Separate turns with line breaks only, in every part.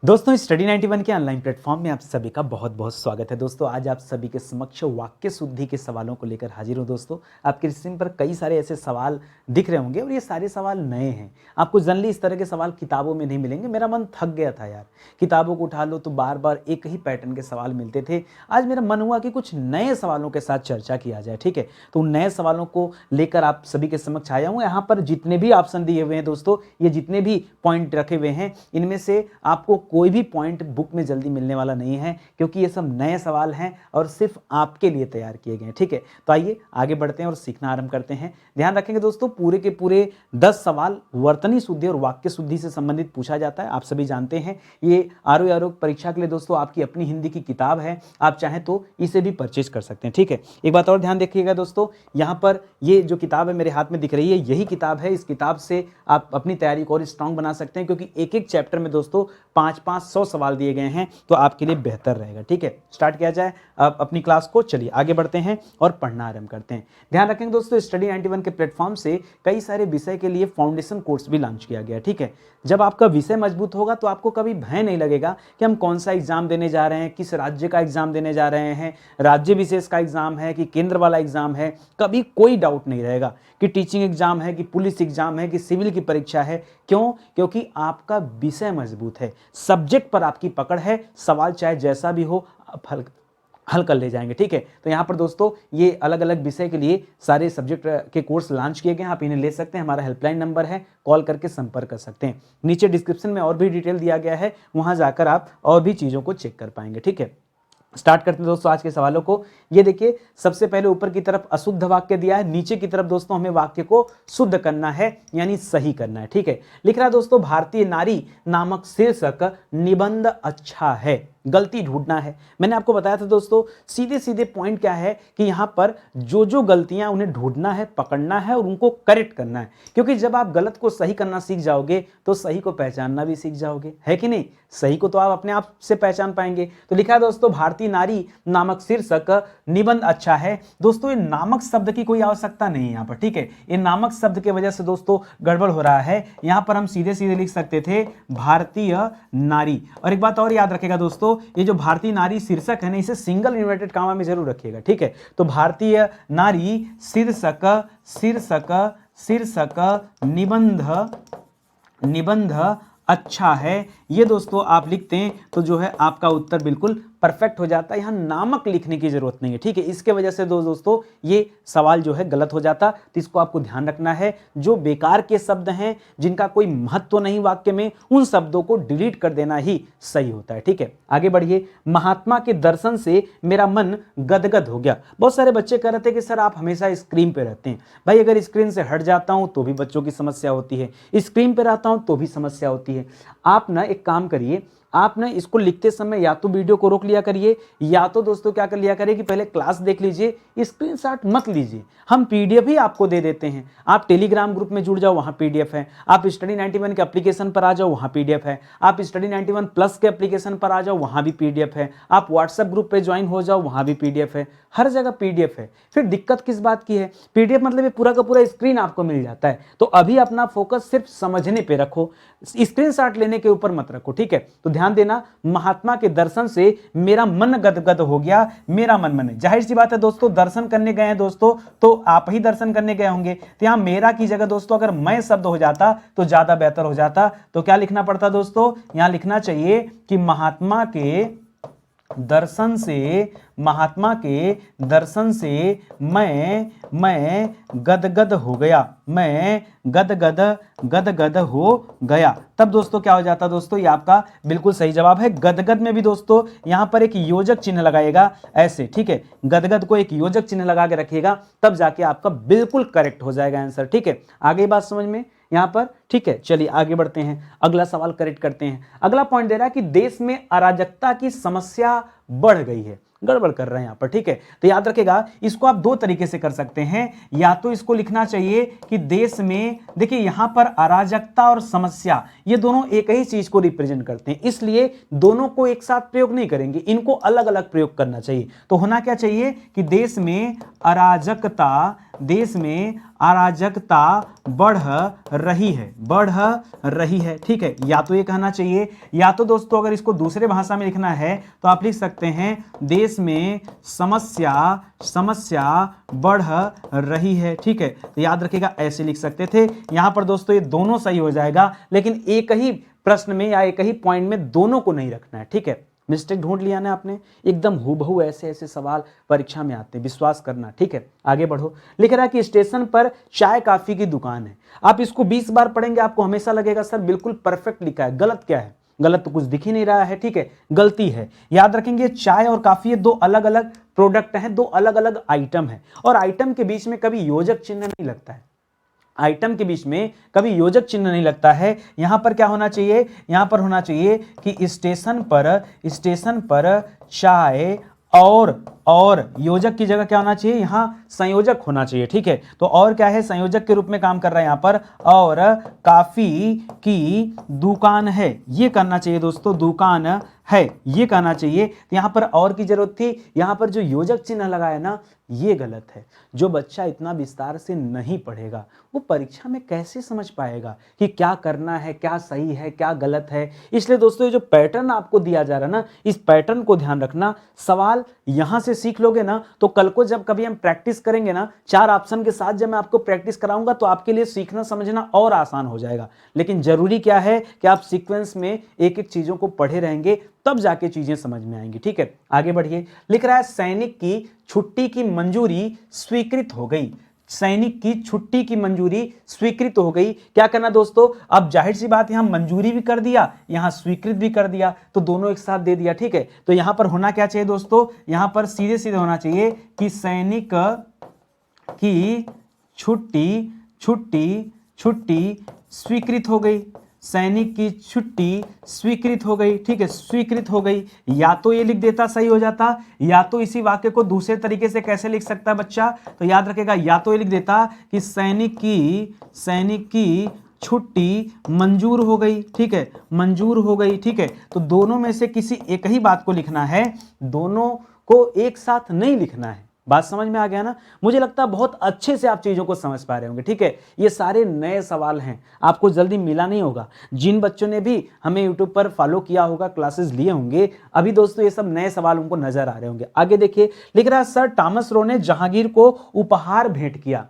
दोस्तों स्टडी 91 के online platform में आप सभी का बहुत बहुत स्वागत है। दोस्तों आज आप सभी के समक्ष वाक्य शुद्धि के सवालों को लेकर हाजिर हूँ। दोस्तों आपके स्क्रीन पर कई सारे ऐसे सवाल दिख रहे होंगे और ये सारे सवाल नए हैं। आपको जनरली इस तरह के सवाल किताबों में नहीं मिलेंगे। मेरा मन थक गया था यार, किताबों को उठा लो तो बार बार एक ही पैटर्न के सवाल मिलते थे। आज मेरा मन हुआ कि कुछ नए सवालों के साथ चर्चा किया जाए। ठीक है, तो उन नए सवालों को लेकर आप सभी के समक्ष आया हूँ। यहाँ पर जितने भी ऑप्शन दिए हुए हैं दोस्तों, ये जितने भी पॉइंट रखे हुए हैं, इनमें से आपको कोई भी पॉइंट बुक में जल्दी मिलने वाला नहीं है, क्योंकि ये सब नए सवाल हैं और सिर्फ आपके लिए तैयार किए गए हैं। ठीक है, तो आइए आगे बढ़ते हैं और सीखना आरंभ करते हैं। ध्यान रखेंगे दोस्तों, पूरे के पूरे 10 सवाल वर्तनी शुद्धि और वाक्य शुद्धि से संबंधित पूछा जाता है। आप सभी जानते हैं ये आरोग्य परीक्षा के लिए दोस्तों आपकी अपनी हिंदी की किताब है। आप चाहें तो इसे भी परचेज कर सकते हैं। ठीक है, एक बात और ध्यान रखिएगा दोस्तों, यहाँ पर ये जो किताब है मेरे हाथ में दिख रही है, यही किताब है। इस किताब से आप अपनी तैयारी को और स्ट्रांग बना सकते हैं, क्योंकि एक एक चैप्टर में दोस्तों 500 सवाल दिए गए हैं, तो आपके लिए बेहतर रहेगा। ठीक है, स्टार्ट किया जाए अब अपनी क्लास को। चलिए आगे बढ़ते हैं और पढ़ना आरंभ करते हैं। ध्यान रखेंगे दोस्तों, स्टडी 91 के प्लेटफॉर्म से कई सारे विषय के लिए फाउंडेशन कोर्स भी लॉन्च किया गया। ठीक है, जब आपका विषय मजबूत होगा तो आपको कभी भय नहीं लगेगा कि हम कौन सा एग्जाम देने जा रहे हैं, किस राज्य का एग्जाम देने जा रहे हैं, राज्य विशेष का एग्जाम है कि केंद्र वाला एग्जाम है। कभी कोई डाउट नहीं रहेगा कि टीचिंग एग्जाम है कि पुलिस एग्जाम है कि सिविल की परीक्षा है। क्यों? क्योंकि आपका विषय मजबूत है, सब्जेक्ट पर आपकी पकड़ है। सवाल चाहे जैसा भी हो आप हल कर ले जाएंगे। ठीक है, तो यहाँ पर दोस्तों ये अलग अलग विषय के लिए सारे सब्जेक्ट के कोर्स लॉन्च किए गए हैं। आप इन्हें ले सकते हैं। हमारा हेल्पलाइन नंबर है, कॉल करके संपर्क कर सकते हैं। नीचे डिस्क्रिप्शन में और भी डिटेल दिया गया है, वहाँ जाकर आप और भी चीज़ों को चेक कर पाएंगे। ठीक है, स्टार्ट करते हैं दोस्तों आज के सवालों को। ये देखिए, सबसे पहले ऊपर की तरफ अशुद्ध वाक्य दिया है, नीचे की तरफ दोस्तों हमें वाक्य को शुद्ध करना है, यानी सही करना है। ठीक है, लिख रहा है दोस्तों, भारतीय नारी नामक शीर्षक निबंध अच्छा है, गलती ढूंढना है। मैंने आपको बताया था दोस्तों, सीधे सीधे पॉइंट क्या है कि यहाँ पर जो जो गलतियां उन्हें ढूंढना है, पकड़ना है और उनको करेक्ट करना है। क्योंकि जब आप गलत को सही करना सीख जाओगे तो सही को पहचानना भी सीख जाओगे, है कि नहीं? सही को तो आप अपने आप से पहचान पाएंगे। तो लिखा है दोस्तों, भारतीय नारी नामक शीर्षक निबंध अच्छा है। दोस्तों ये नामक शब्द की कोई आवश्यकता नहीं है यहाँ पर। ठीक है, ये नामक शब्द की वजह से दोस्तों गड़बड़ हो रहा है। यहाँ पर हम सीधे सीधे लिख सकते थे भारतीय नारी। और एक बात और याद रखेगा दोस्तों, ये जो भारतीय नारी शीर्षक है ना, इसे सिंगल इन्वर्टेड कामा में जरूर रखिएगा। ठीक है, तो भारतीय नारी शीर्षक शीर्षक शीर्षक निबंध अच्छा है, ये दोस्तों आप लिखते हैं तो जो है आपका उत्तर बिल्कुल परफेक्ट हो जाता है। यहाँ नामक लिखने की जरूरत नहीं है। ठीक है, इसके वजह से दोस्तों ये सवाल जो है गलत हो जाता, तो इसको आपको ध्यान रखना है। जो बेकार के शब्द हैं, जिनका कोई महत्व नहीं वाक्य में, उन शब्दों को डिलीट कर देना ही सही होता है। ठीक है, आगे बढ़िए। महात्मा के दर्शन से मेरा मन गदगद हो गया। बहुत सारे बच्चे कह रहे थे कि सर आप हमेशा स्क्रीन पे रहते हैं। भाई अगर स्क्रीन से हट जाता हूं तो भी बच्चों की समस्या होती है, स्क्रीन पे रहता हूं तो भी समस्या होती है। आप ना एक काम करिए, आप ना इसको लिखते समय या तो वीडियो को रोक लिया करिए, या तो दोस्तों क्या कर लिया करिए कि पहले क्लास देख लीजिए, स्क्रीनशॉट मत लीजिए। हम पीडीएफ ही आपको दे देते हैं। आप टेलीग्राम ग्रुप में जुड़ जाओ, वहां पीडीएफ है। आप स्टडी 91 के एप्लीकेशन पर आ जाओ, वहां पीडीएफ है। आप स्टडी 91 प्लस के एप्लीकेशन पर आ जाओ, वहां भी पीडीएफ है। आप व्हाट्सएप ग्रुप पे ज्वाइन हो जाओ, वहां भी पीडीएफ है। हर जगह पीडीएफ है। फिर दिक्कत किस बात की है? पीडीएफ मतलब ये पूरा का पूरा स्क्रीन आपको मिल जाता है। तो अभी अपना फोकस सिर्फ समझने पे रखो, स्क्रीनशॉट लेने के ऊपर मत रखो। ठीक है, तो ध्यान देना, महात्मा के दर्शन से मेरा मन गदगद हो गया। मेरा मन मने, जाहिर सी बात है दोस्तों, दर्शन करने गए हैं दोस्तों, तो आप ही दर्शन करने गए होंगे। तो यहां मेरा की जगह दोस्तों अगर मैं शब्द हो जाता तो ज्यादा बेहतर हो जाता। तो क्या लिखना पड़ता दोस्तों? यहां लिखना चाहिए कि महात्मा के दर्शन से मैं गदगद हो गया। मैं गदगद हो गया। तब दोस्तों क्या हो जाता दोस्तों? ये आपका बिल्कुल सही जवाब है। गदगद में भी दोस्तों यहां पर एक योजक चिन्ह लगाएगा ऐसे। ठीक है, गदगद को एक योजक चिन्ह लगा के रखिएगा, तब जाके आपका बिल्कुल करेक्ट हो जाएगा आंसर। ठीक है, आगे बात समझ में यहां पर? ठीक है, चलिए आगे बढ़ते हैं, अगला सवाल करेक्ट करते हैं। अगला पॉइंट दे रहा है कि देश में अराजकता की समस्या बढ़ गई है। गड़बड़ कर रहे हैं यहां पर। ठीक है, तो याद रखेगा, इसको आप दो तरीके से कर सकते हैं। या तो इसको लिखना चाहिए कि देश में, देखिए यहां पर अराजकता और समस्या ये दोनों एक ही चीज को रिप्रेजेंट करते हैं, इसलिए दोनों को एक साथ प्रयोग नहीं करेंगे, इनको अलग अलग प्रयोग करना चाहिए। तो होना क्या चाहिए कि देश में अराजकता बढ़ रही है, बढ़ रही है। ठीक है, या तो ये कहना चाहिए, या तो दोस्तों अगर इसको दूसरे भाषा में लिखना है तो आप लिख सकते हैं देश में समस्या बढ़ रही है। ठीक है, तो याद रखिएगा ऐसे लिख सकते थे। यहां पर दोस्तों ये दोनों सही हो जाएगा, लेकिन एक ही प्रश्न में या एक ही पॉइंट में दोनों को नहीं रखना है। ठीक है, मिस्टेक ढूंढ लिया ना आपने, एकदम हूबहू ऐसे ऐसे सवाल परीक्षा में आते हैं, विश्वास करना। ठीक है, आगे बढ़ो। लिख रहा है कि स्टेशन पर चाय कॉफी की दुकान है। आप इसको 20 बार पढ़ेंगे आपको हमेशा लगेगा सर बिल्कुल परफेक्ट लिखा है, गलत क्या है? गलत तो कुछ दिख ही नहीं रहा है। ठीक है, गलती है। याद रखेंगे चाय और कॉफी ये दो अलग अलग प्रोडक्ट हैं, दो अलग अलग आइटम है, और आइटम के बीच में कभी योजक चिन्ह नहीं लगता है। आइटम के बीच में कभी योजक चिन्ह नहीं लगता है। यहां पर क्या होना चाहिए? यहां पर होना चाहिए कि स्टेशन पर चाय और योजक की जगह क्या होना चाहिए? यहां संयोजक होना चाहिए। ठीक है, तो और क्या है? संयोजक के रूप में काम कर रहा है यहां पर, और काफी की दुकान है, ये करना चाहिए दोस्तों, दुकान है ये कहना चाहिए। तो यहां पर और की जरूरत थी, यहां पर जो योजक चिन्ह लगाया ना ये गलत है। जो बच्चा इतना विस्तार से नहीं पढ़ेगा वो परीक्षा में कैसे समझ पाएगा कि क्या करना है, क्या सही है, क्या गलत है? इसलिए दोस्तों ये जो पैटर्न आपको दिया जा रहा है ना, इस पैटर्न को ध्यान रखना। सवाल यहां से सीख लोगे ना तो कल को जब कभी हम प्रैक्टिस करेंगे ना, 4 ऑप्शन के साथ जब मैं आपको प्रैक्टिस कराऊंगा तो आपके लिए सीखना समझना और आसान हो जाएगा। लेकिन जरूरी क्या है कि आप सीक्वेंस में एक एक चीजों को पढ़े रहेंगे, तब जाके चीजें समझ में आएंगी। ठीक है, आगे बढ़िए। लिख रहा है सैनिक की छुट्टी की मंजूरी स्वीकृत हो गई। सैनिक की छुट्टी की मंजूरी स्वीकृत हो गई। क्या करना दोस्तों? अब जाहिर सी बात, यहां मंजूरी भी कर दिया, यहां स्वीकृत भी कर दिया, तो दोनों एक साथ दे दिया। ठीक है, तो यहां पर होना क्या चाहिए दोस्तों? यहां पर सीधे सीधे होना चाहिए कि सैनिक की छुट्टी स्वीकृत हो गई। सैनिक की छुट्टी स्वीकृत हो गई। ठीक है, स्वीकृत हो गई। या तो ये लिख देता सही हो जाता, या तो इसी वाक्य को दूसरे तरीके से कैसे लिख सकता है बच्चा? तो याद रखेगा, या तो ये लिख देता कि सैनिक की छुट्टी मंजूर हो गई। ठीक है, मंजूर हो गई। ठीक है, तो दोनों में से किसी एक ही बात को लिखना है, दोनों को एक साथ नहीं लिखना है। बात समझ में आ गया ना? मुझे लगता है बहुत अच्छे से आप चीजों को समझ पा रहे होंगे। ठीक है, ये सारे नए सवाल हैं, आपको जल्दी मिला नहीं होगा। जिन बच्चों ने भी हमें यूट्यूब पर फॉलो किया होगा, क्लासेस लिए होंगे, अभी दोस्तों ये सब नए सवाल उनको नजर आ रहे होंगे। आगे देखिए, लिख रहा है सर टॉमस रो ने जहांगीर को उपहार भेंट किया।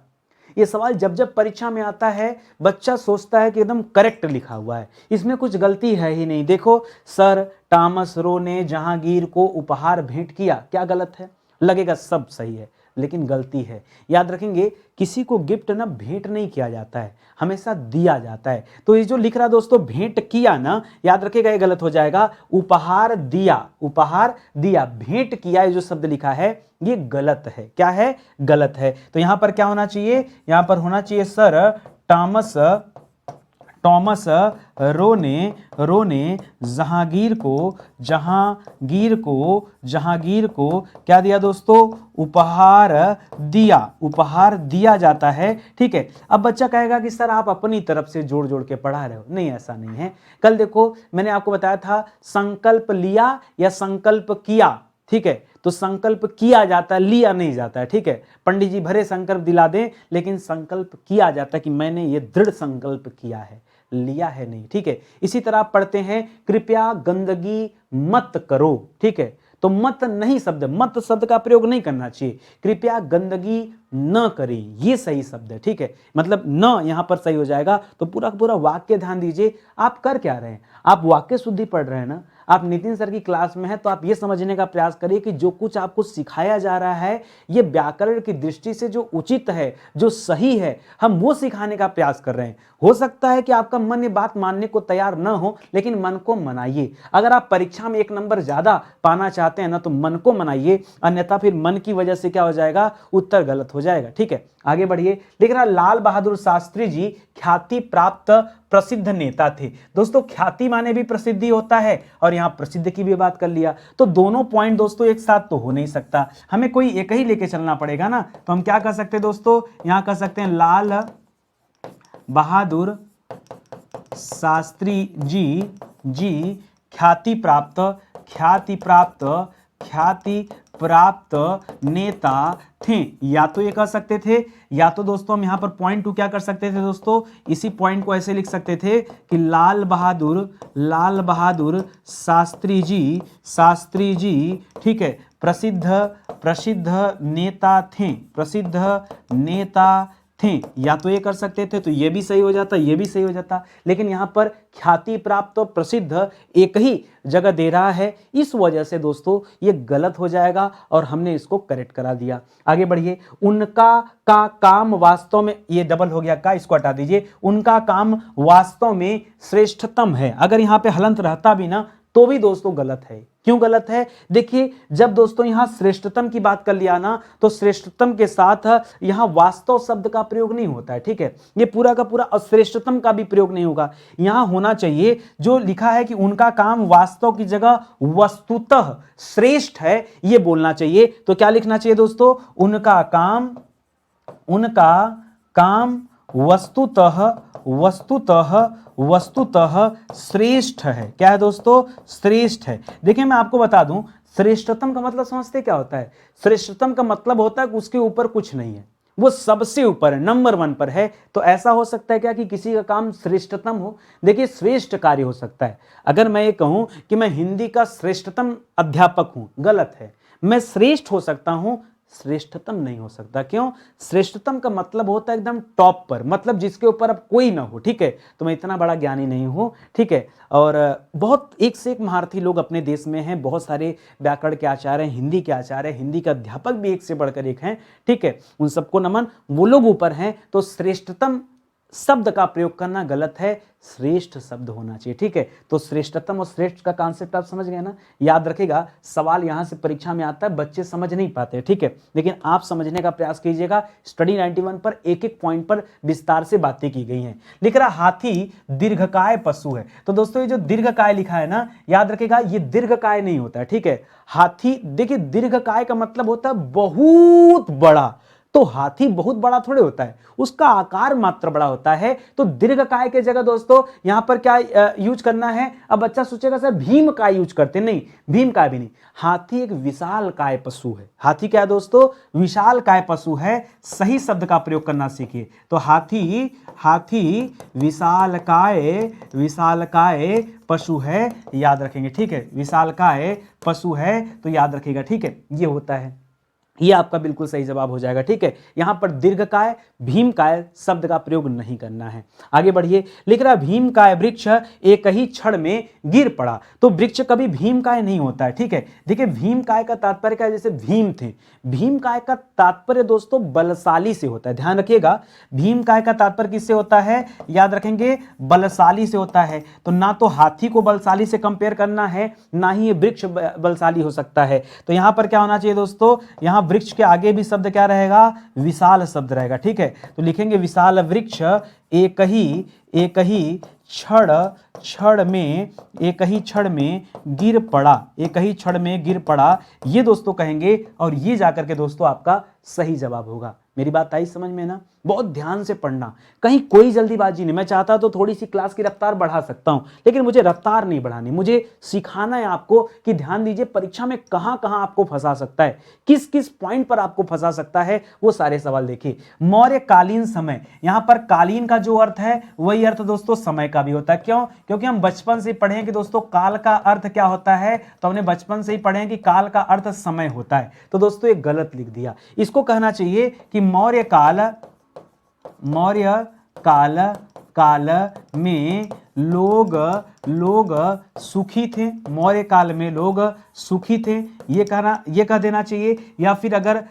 ये सवाल जब जब परीक्षा में आता है बच्चा सोचता है कि एकदम करेक्ट लिखा हुआ है, इसमें कुछ गलती है ही नहीं। देखो, सर टॉमस रो ने जहांगीर को उपहार भेंट किया, क्या गलत है? लगेगा सब सही है, लेकिन गलती है। याद रखेंगे, किसी को गिफ्ट ना भेंट नहीं किया जाता है, हमेशा दिया जाता है। तो ये जो लिख रहा दोस्तों भेंट किया ना, याद रखेगा ये गलत हो जाएगा। उपहार दिया, उपहार दिया, भेंट किया ये जो शब्द लिखा है ये गलत है। क्या है? गलत है। तो यहां पर क्या होना चाहिए? यहां पर होना चाहिए सर टॉमस रो ने जहांगीर को क्या दिया दोस्तों? उपहार दिया जाता है। ठीक है, अब बच्चा कहेगा कि सर आप अपनी तरफ से जोड़ जोड़ के पढ़ा रहे हो। नहीं, ऐसा नहीं है। कल देखो मैंने आपको बताया था संकल्प लिया या संकल्प किया। ठीक है, तो संकल्प किया जाता है, लिया नहीं जाता है। ठीक है, पंडित जी भरे संकल्प दिला दें, लेकिन संकल्प किया जाता है कि मैंने ये दृढ़ संकल्प किया है, लिया है नहीं। ठीक है, इसी तरह आप पढ़ते हैं कृपया गंदगी मत करो। ठीक है, तो मत नहीं शब्द, मत शब्द का प्रयोग नहीं करना चाहिए। कृपया गंदगी न करें, ये सही शब्द है। ठीक है, मतलब न यहां पर सही हो जाएगा। तो पूरा पूरा वाक्य ध्यान दीजिए, आप कर क्या रहे हैं? आप वाक्य शुद्धि पढ़ रहे हैं ना, आप नितिन सर की क्लास में हैं, तो आप ये समझने का प्रयास करिए कि जो कुछ आपको सिखाया जा रहा है ये व्याकरण की दृष्टि से जो उचित है, जो सही है, हम वो सिखाने का प्रयास कर रहे हैं। हो सकता है कि आपका मन ये बात मानने को तैयार न हो, लेकिन मन को मनाइए। अगर आप परीक्षा में 1 नंबर ज्यादा पाना चाहते हैं ना, तो मन को मनाइए, अन्यथा फिर मन की वजह से क्या हो जाएगा? उत्तर गलत हो जाएगा। ठीक है, आगे बढ़िए। लिख रहा लाल बहादुर शास्त्री जी ख्याति प्राप्त प्रसिद्ध नेता थे। दोस्तों ख्याति माने भी प्रसिद्धि होता है, और यहां प्रसिद्ध की भी बात कर लिया, तो दोनों पॉइंट दोस्तों एक साथ तो हो नहीं सकता, हमें कोई एक ही लेके चलना पड़ेगा ना। तो हम क्या कर सकते हैं दोस्तों? यहां कर सकते हैं लाल बहादुर शास्त्री जी ख्याति प्राप्त नेता थे। या तो ये कह सकते थे, या तो दोस्तों हम यहां पर पॉइंट टू क्या कर सकते थे दोस्तों, इसी पॉइंट को ऐसे लिख सकते थे कि लाल बहादुर शास्त्री जी, ठीक है, प्रसिद्ध नेता थे। या तो ये कर सकते थे, तो ये भी सही हो जाता, ये भी सही हो जाता, लेकिन यहां पर ख्याति प्राप्त और प्रसिद्ध एक ही जगह दे रहा है, इस वजह से दोस्तों ये गलत हो जाएगा और हमने इसको करेक्ट करा दिया। आगे बढ़िए, उनका का काम वास्तव में, ये डबल हो गया का, इसको हटा दीजिए, उनका काम वास्तव में श्रेष्ठतम है। अगर यहां पे हलंत रहता भी ना तो भी दोस्तों गलत है। क्यों गलत है? देखिए, जब दोस्तों यहां श्रेष्ठतम की बात कर लिया ना, तो श्रेष्ठतम के साथ यहां वास्तव शब्द का प्रयोग नहीं होता है, ठीक है, ये पूरा का पूरा अश्रेष्ठतम का भी प्रयोग नहीं होगा। यहां होना चाहिए जो लिखा है कि उनका काम वास्तव की जगह वस्तुतः श्रेष्ठ है, ये बोलना चाहिए। तो क्या लिखना चाहिए दोस्तों, उनका काम वस्तुतः श्रेष्ठ है। क्या है दोस्तों? श्रेष्ठ है। देखिए मैं आपको बता दूं, श्रेष्ठतम का मतलब समझते क्या होता है? श्रेष्ठतम का मतलब होता है कि उसके ऊपर कुछ नहीं है, वो सबसे ऊपर है, नंबर 1 पर है। तो ऐसा हो सकता है क्या कि किसी का काम श्रेष्ठतम हो? देखिए श्रेष्ठ कार्य हो सकता है। अगर मैं ये कहूं कि मैं हिंदी का श्रेष्ठतम अध्यापक हूं, गलत है। मैं श्रेष्ठ हो सकता हूं, श्रेष्ठतम नहीं हो सकता। क्यों? श्रेष्ठतम का मतलब होता है एकदम टॉप पर, मतलब जिसके ऊपर अब कोई ना हो, ठीक है। तो मैं इतना बड़ा ज्ञानी नहीं हूं, ठीक है। और बहुत एक से एक महारथी लोग अपने देश में हैं, बहुत सारे व्याकरण के आचार्य हैं, हिंदी के आचार्य हैं, हिंदी के अध्यापक भी एक से बढ़कर एक हैं, ठीक है। उन सबको नमन, वो लोग ऊपर हैं। तो श्रेष्ठतम शब्द का प्रयोग करना गलत है, श्रेष्ठ शब्द होना चाहिए, ठीक है। तो श्रेष्ठतम और श्रेष्ठ का कॉन्सेप्ट आप समझ गए ना। याद रखिएगा, सवाल यहां से परीक्षा में आता है, बच्चे समझ नहीं पाते, ठीक है, लेकिन आप समझने का प्रयास कीजिएगा। स्टडी 91 पर एक एक पॉइंट पर विस्तार से बातें की गई हैं। लिख रहा हाथी दीर्घकाय पशु है। तो दोस्तों ये जो दीर्घकाय लिखा है ना, याद रखिएगा ये दीर्घकाय नहीं होता है, ठीक है। हाथी, देखिए दीर्घकाय का मतलब होता है बहुत बड़ा, तो हाथी बहुत बड़ा थोड़े होता है, उसका आकार मात्र बड़ा होता है। तो दीर्घकाय के जगह दोस्तों यहां पर क्या यूज करना है? अब बच्चा सोचेगा सर भीमकाय यूज करते, नहीं, भीमकाय भी नहीं। हाथी एक विशालकाय पशु है। हाथी क्या है दोस्तों? विशालकाय पशु है। सही शब्द का प्रयोग करना सीखिए। तो हाथी विशालकाय पशु है, याद रखेंगे, ठीक है। विशालकाय पशु है तो याद रखिएगा, ठीक है, ये होता है। ये आपका बिल्कुल सही जवाब हो जाएगा, ठीक है। यहां पर दीर्घकाय भीमकाय शब्द का प्रयोग नहीं करना है। आगे बढ़िए, लिख रहा भीमकाय वृक्ष एक ही क्षण में गिर पड़ा। तो वृक्ष कभी भीमकाय नहीं होता है, ठीक है। देखिए भीमकाय का तात्पर्य क्या है? जैसे भीम थे, भीमकाय का तात्पर्य दोस्तों बलशाली से होता है। ध्यान रखिएगा, भीमकाय का तात्पर्य किससे होता है? याद रखेंगे, बलशाली से होता है। तो ना तो हाथी को बलशाली से कंपेयर करना है, ना ही ये वृक्ष बलशाली हो सकता है। तो यहां पर क्या होना चाहिए दोस्तों? यहां वृक्ष के आगे भी शब्द क्या रहेगा? विशाल शब्द रहेगा, ठीक है। तो लिखेंगे विशाल वृक्ष एक ही क्षण में गिर पड़ा, ये दोस्तों कहेंगे, और ये जाकर के दोस्तों आपका सही जवाब होगा। मेरी बात आई समझ में ना? बहुत ध्यान से पढ़ना, कहीं कोई जल्दीबाजी नहीं। मैं चाहता तो थोड़ी सी क्लास की रफ्तार बढ़ा सकता हूं, लेकिन मुझे रफ्तार नहीं बढ़ानी, मुझे सिखाना है आपको कि ध्यान दीजिए परीक्षा में कहां कहां आपको फंसा सकता है, किस किस पॉइंट पर आपको फंसा सकता है, वो सारे सवाल देखिए। मौर्यकालीन समय, यहां पर कालीन का जो अर्थ है वही अर्थ दोस्तों समय का भी होता है। क्यों? क्योंकि हम बचपन से पढ़े हैं कि दोस्तों काल का अर्थ क्या होता है, तो हमने बचपन से ही पढ़े हैं कि काल का अर्थ समय होता है। तो दोस्तों ये गलत लिख दिया। इसको कहना चाहिए कि मौर्य काल में लोग सुखी थे। मौर्य काल में लोग सुखी थे, ये कह देना चाहिए। या फिर अगर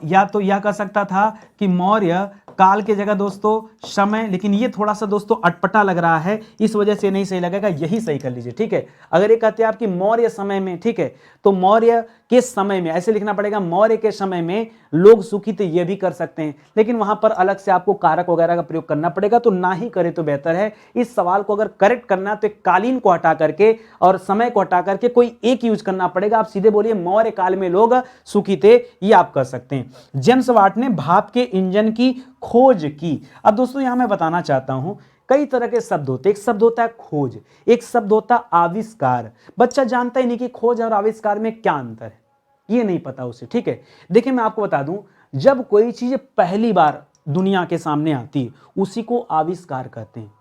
या तो यह कह सकता था कि मौर्य काल के जगह दोस्तों समय, लेकिन ये थोड़ा सा दोस्तों अटपटा लग रहा है, इस वजह से नहीं सही लगेगा, यही सही कर लीजिए, ठीक है। अगर ये कहते हैं आपकी मौर्य समय में, ठीक है, तो मौर्य के समय में ऐसे लिखना पड़ेगा, मौर्य के समय में लोग सुखी थे, ये भी कर सकते हैं, लेकिन वहां पर अलग से आपको कारक वगैरह का प्रयोग करना पड़ेगा, तो ना ही करे तो बेहतर है। इस सवाल को अगर करेक्ट करना तो कालीन को हटा करके और समय को हटा करके कोई एक यूज करना पड़ेगा। आप सीधे बोलिए मौर्य काल में लोग सुखी थे, ये आप कर सकते हैं। जेम्स वाट ने भाप के इंजन की खोज की। अब दोस्तों यहां मैं बताना चाहता हूं, कई तरह के शब्द होते हैं। एक शब्द होता है खोज, एक शब्द होता है आविष्कार। बच्चा जानता ही नहीं कि खोज और आविष्कार में क्या अंतर है। ये नहीं पता उसे, ठीक है। देखिए मैं आपको बता दूं, जब कोई चीज पहली बार दुनिया के सामने आती है उसी को आविष्कार कहते हैं।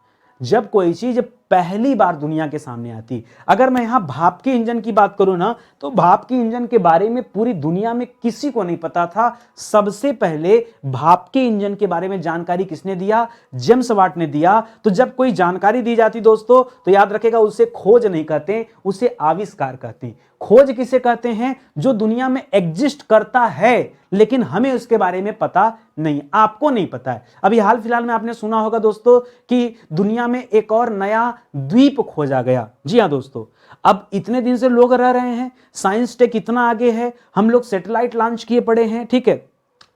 जब कोई चीज पहली बार दुनिया के सामने आती, अगर मैं यहां भाप के इंजन की बात करूं ना, तो भाप के इंजन के बारे में पूरी दुनिया में किसी को नहीं पता था। सबसे पहले भाप के इंजन के बारे में जानकारी किसने दिया? जेम्स वाट ने दिया। तो जब कोई जानकारी दी जाती दोस्तों, तो याद रखेगा उसे खोज नहीं कहते, उसे आविष्कार कहते हैं। खोज किसे कहते हैं? जो दुनिया में एग्जिस्ट करता है लेकिन हमें उसके बारे में पता नहीं, आपको नहीं पता है। अभी हाल फिलहाल में आपने सुना होगा दोस्तों कि दुनिया में एक और नया द्वीप खोजा गया। जी हां दोस्तों, अब इतने दिन से लोग रह रहे हैं, साइंस टेक इतना आगे है, हम लोग सैटेलाइट लॉन्च किए पड़े हैं, ठीक है,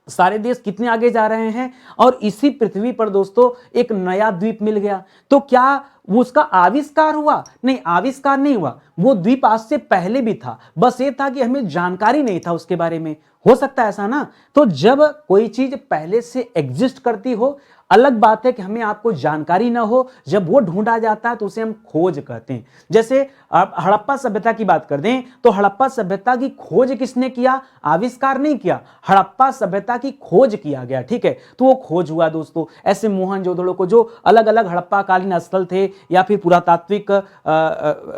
सारे देश कितने आगे जा रहे हैं, और इसी पृथ्वी पर दोस्तों एक नया द्वीप मिल गया। तो क्या वो उसका आविष्कार हुआ? नहीं, आविष्कार नहीं हुआ, वो द्वीप आज से पहले भी था, बस ये था कि हमें जानकारी नहीं था उसके बारे में। हो सकता है ऐसा ना। तो जब कोई चीज पहले से एग्जिस्ट करती हो, अलग बात है कि हमें आपको जानकारी ना हो, जब वो ढूंढा जाता है तो उसे हम खोज कहते हैं। जैसे आप हड़प्पा सभ्यता की बात कर दें, तो हड़प्पा सभ्यता की खोज किसने किया? आविष्कार नहीं किया, हड़प्पा सभ्यता की खोज किया गया, ठीक है। तो वो खोज हुआ दोस्तों। ऐसे मोहनजोदड़ो को, जो अलग अलग हड़प्पा कालीन स्थल थे या फिर पुरातात्विक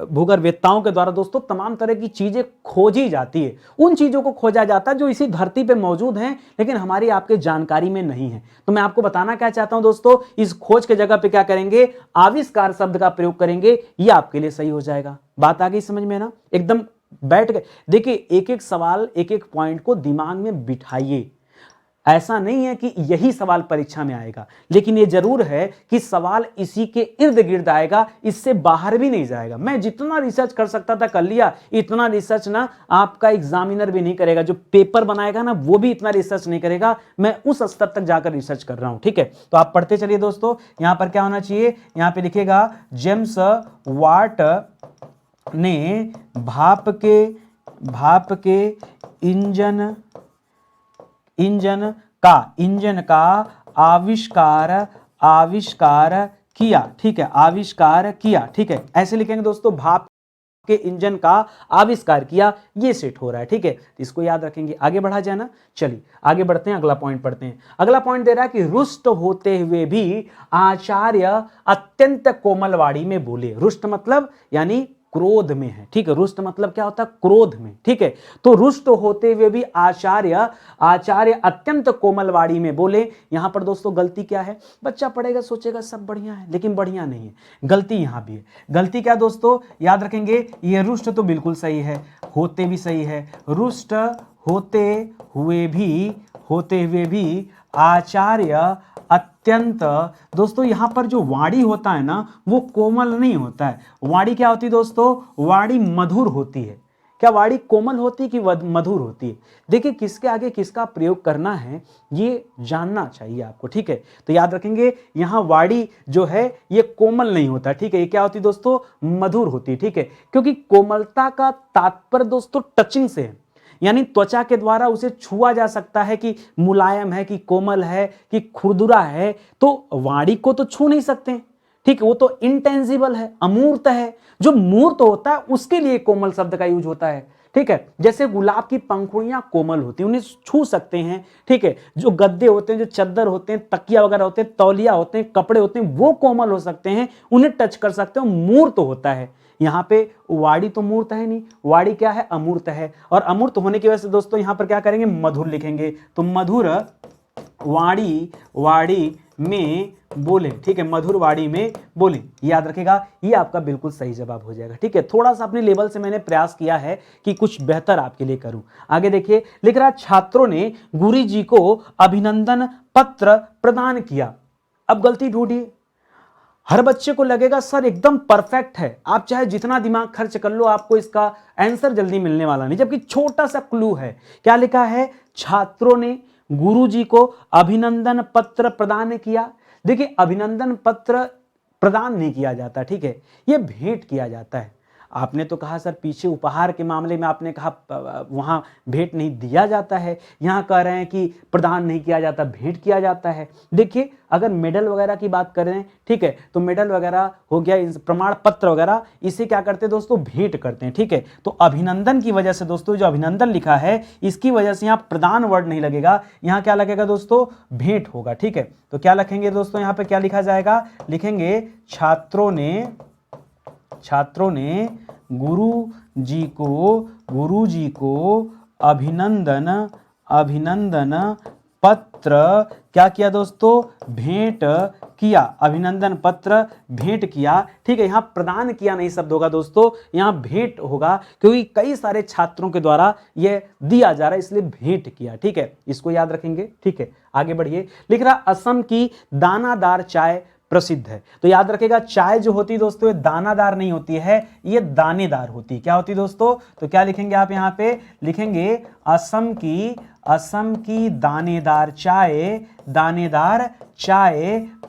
भूगर्भवेत्ताओं के द्वारा दोस्तों तमाम तरह की चीजें खोजी जाती है। उन चीजों को खोजा जाता है जो इसी धरती पे मौजूद हैं लेकिन हमारी आपके जानकारी में नहीं है। तो मैं आपको बताना क्या चाहता हूं दोस्तों, इस खोज के जगह पे क्या करेंगे? आविष्कार शब्द का प्रयोग करेंगे, ये आपके लिए सही हो जाएगा। बात आ गई समझ में ना? एकदम बैठ गए। देखिए एक एक सवाल, एक एक पॉइंट को दिमाग में बिठाइए। ऐसा नहीं है कि यही सवाल परीक्षा में आएगा, लेकिन ये जरूर है कि सवाल इसी के इर्द गिर्द आएगा, इससे बाहर भी नहीं जाएगा। मैं जितना रिसर्च कर सकता था कर लिया, इतना रिसर्च ना आपका एग्जामिनर भी नहीं करेगा, जो पेपर बनाएगा ना वो भी इतना रिसर्च नहीं करेगा। मैं उस स्तर तक जाकर रिसर्च कर रहा हूं, ठीक है। तो आप पढ़ते चलिए दोस्तों। यहां पर क्या होना चाहिए? यहां पर लिखिएगा जेम्स वाट ने भाप के इंजन का आविष्कार किया, ठीक है, आविष्कार किया, ठीक है। ऐसे लिखेंगे दोस्तों, भाप के इंजन का आविष्कार किया, ये सेट हो रहा है, ठीक है। इसको याद रखेंगे। आगे बढ़ा जाए ना। चलिए आगे बढ़ते हैं, अगला पॉइंट पढ़ते हैं। अगला पॉइंट दे रहा है कि रुष्ट होते हुए भी आचार्य अत्यंत कोमल वाणी में बोले। रुष्ट मतलब यानी क्रोध में है, ठीक है। रुष्ट मतलब क्या होता है? क्रोध में, ठीक है। तो रुष्ट होते हुए भी आचार्य अत्यंत कोमल वाणी में बोले। यहां पर दोस्तों गलती क्या है? बच्चा पढ़ेगा सोचेगा सब बढ़िया है, लेकिन बढ़िया नहीं है, गलती यहां भी है। गलती क्या दोस्तों? याद रखेंगे, ये रुष्ट तो बिल्कुल सही है, होते भी सही है। रुष्ट होते हुए भी आचार्य अत्यंत, दोस्तों यहां पर जो वाणी होता है ना वो कोमल नहीं होता है। वाणी क्या होती है दोस्तों? वाणी मधुर होती है। क्या वाणी कोमल होती है कि मधुर होती है? देखिए किसके आगे किसका प्रयोग करना है ये जानना चाहिए आपको, ठीक है। तो याद रखेंगे यहां वाणी जो है ये कोमल नहीं होता, ठीक है। ये क्या होती है दोस्तों? मधुर होती है, ठीक है। क्योंकि कोमलता का तात्पर्य दोस्तों टचिंग से है, यानी त्वचा के द्वारा उसे छुआ जा सकता है कि मुलायम है, कि कोमल है, कि खुरदुरा है। तो वाणी को तो छू नहीं सकते, ठीक है, वो तो इंटेंजिबल है, अमूर्त है। जो मूर्त होता है उसके लिए कोमल शब्द का यूज होता है, ठीक है। जैसे गुलाब की पंखुड़ियां कोमल होती हैं, उन्हें छू सकते हैं, ठीक है। जो गद्दे होते हैं, जो चादर होते हैं, तकिया वगैरह होते हैं, तौलिया होते हैं, कपड़े होते हैं, वो कोमल हो सकते हैं, उन्हें टच कर सकते हैं, मूर्त होता है। यहां पे वाणी तो मूर्त है नहीं, वाणी क्या है? अमूर्त है। और अमूर्त होने की वजह से दोस्तों यहां पर क्या करेंगे? मधुर लिखेंगे। तो मधुर वाणी में बोले, ठीक है, मधुर वाणी में बोले। याद रखेगा, ये आपका बिल्कुल सही जवाब हो जाएगा, ठीक है। थोड़ा सा अपने लेवल से मैंने प्रयास किया है कि कुछ बेहतर आपके लिए करूं। आगे देखिए, लिख रहा छात्रों ने गुरु जी को अभिनंदन पत्र प्रदान किया। अब गलती ढूंढिए। हर बच्चे को लगेगा सर एकदम परफेक्ट है, आप चाहे जितना दिमाग खर्च कर लो आपको इसका आंसर जल्दी मिलने वाला नहीं, जबकि छोटा सा क्लू है। क्या लिखा है? छात्रों ने गुरुजी को अभिनंदन पत्र प्रदान किया। देखिए अभिनंदन पत्र प्रदान नहीं किया जाता, ठीक है, यह भेंट किया जाता है। आपने तो कहा सर पीछे उपहार के मामले में आपने कहा वहाँ भेंट नहीं दिया जाता है, यहाँ कह रहे हैं कि प्रदान नहीं किया जाता, भेंट किया जाता है। देखिए अगर मेडल वगैरह की बात करें, ठीक है, तो मेडल वगैरह हो गया, प्रमाण पत्र वगैरह, इसे क्या करते हैं दोस्तों, भेंट करते हैं, ठीक है। तो अभिनंदन की वजह से दोस्तों, जो अभिनंदन लिखा है इसकी वजह से यहाँ प्रदान वर्ड नहीं लगेगा, यहाँ क्या लगेगा दोस्तों, भेंट होगा, ठीक है। तो क्या लिखेंगे दोस्तों, यहाँ पे क्या लिखा जाएगा, लिखेंगे छात्रों ने गुरु जी को अभिनंदन पत्र क्या किया दोस्तों, भेंट किया, अभिनंदन पत्र भेंट किया, ठीक है। यहाँ प्रदान किया नहीं शब्द होगा दोस्तों, यहाँ भेंट होगा, क्योंकि कई सारे छात्रों के द्वारा यह दिया जा रहा है, इसलिए भेंट किया, ठीक है। इसको याद रखेंगे, ठीक है। आगे बढ़िए, लिख रहा असम की दानादार चाय प्रसिद्ध है। तो याद रखेगा चाय जो होती है दोस्तों, ये दानादार नहीं होती है, ये दानेदार होती है। क्या होती है दोस्तों, तो क्या लिखेंगे आप यहाँ पे, लिखेंगे असम की दानेदार चाय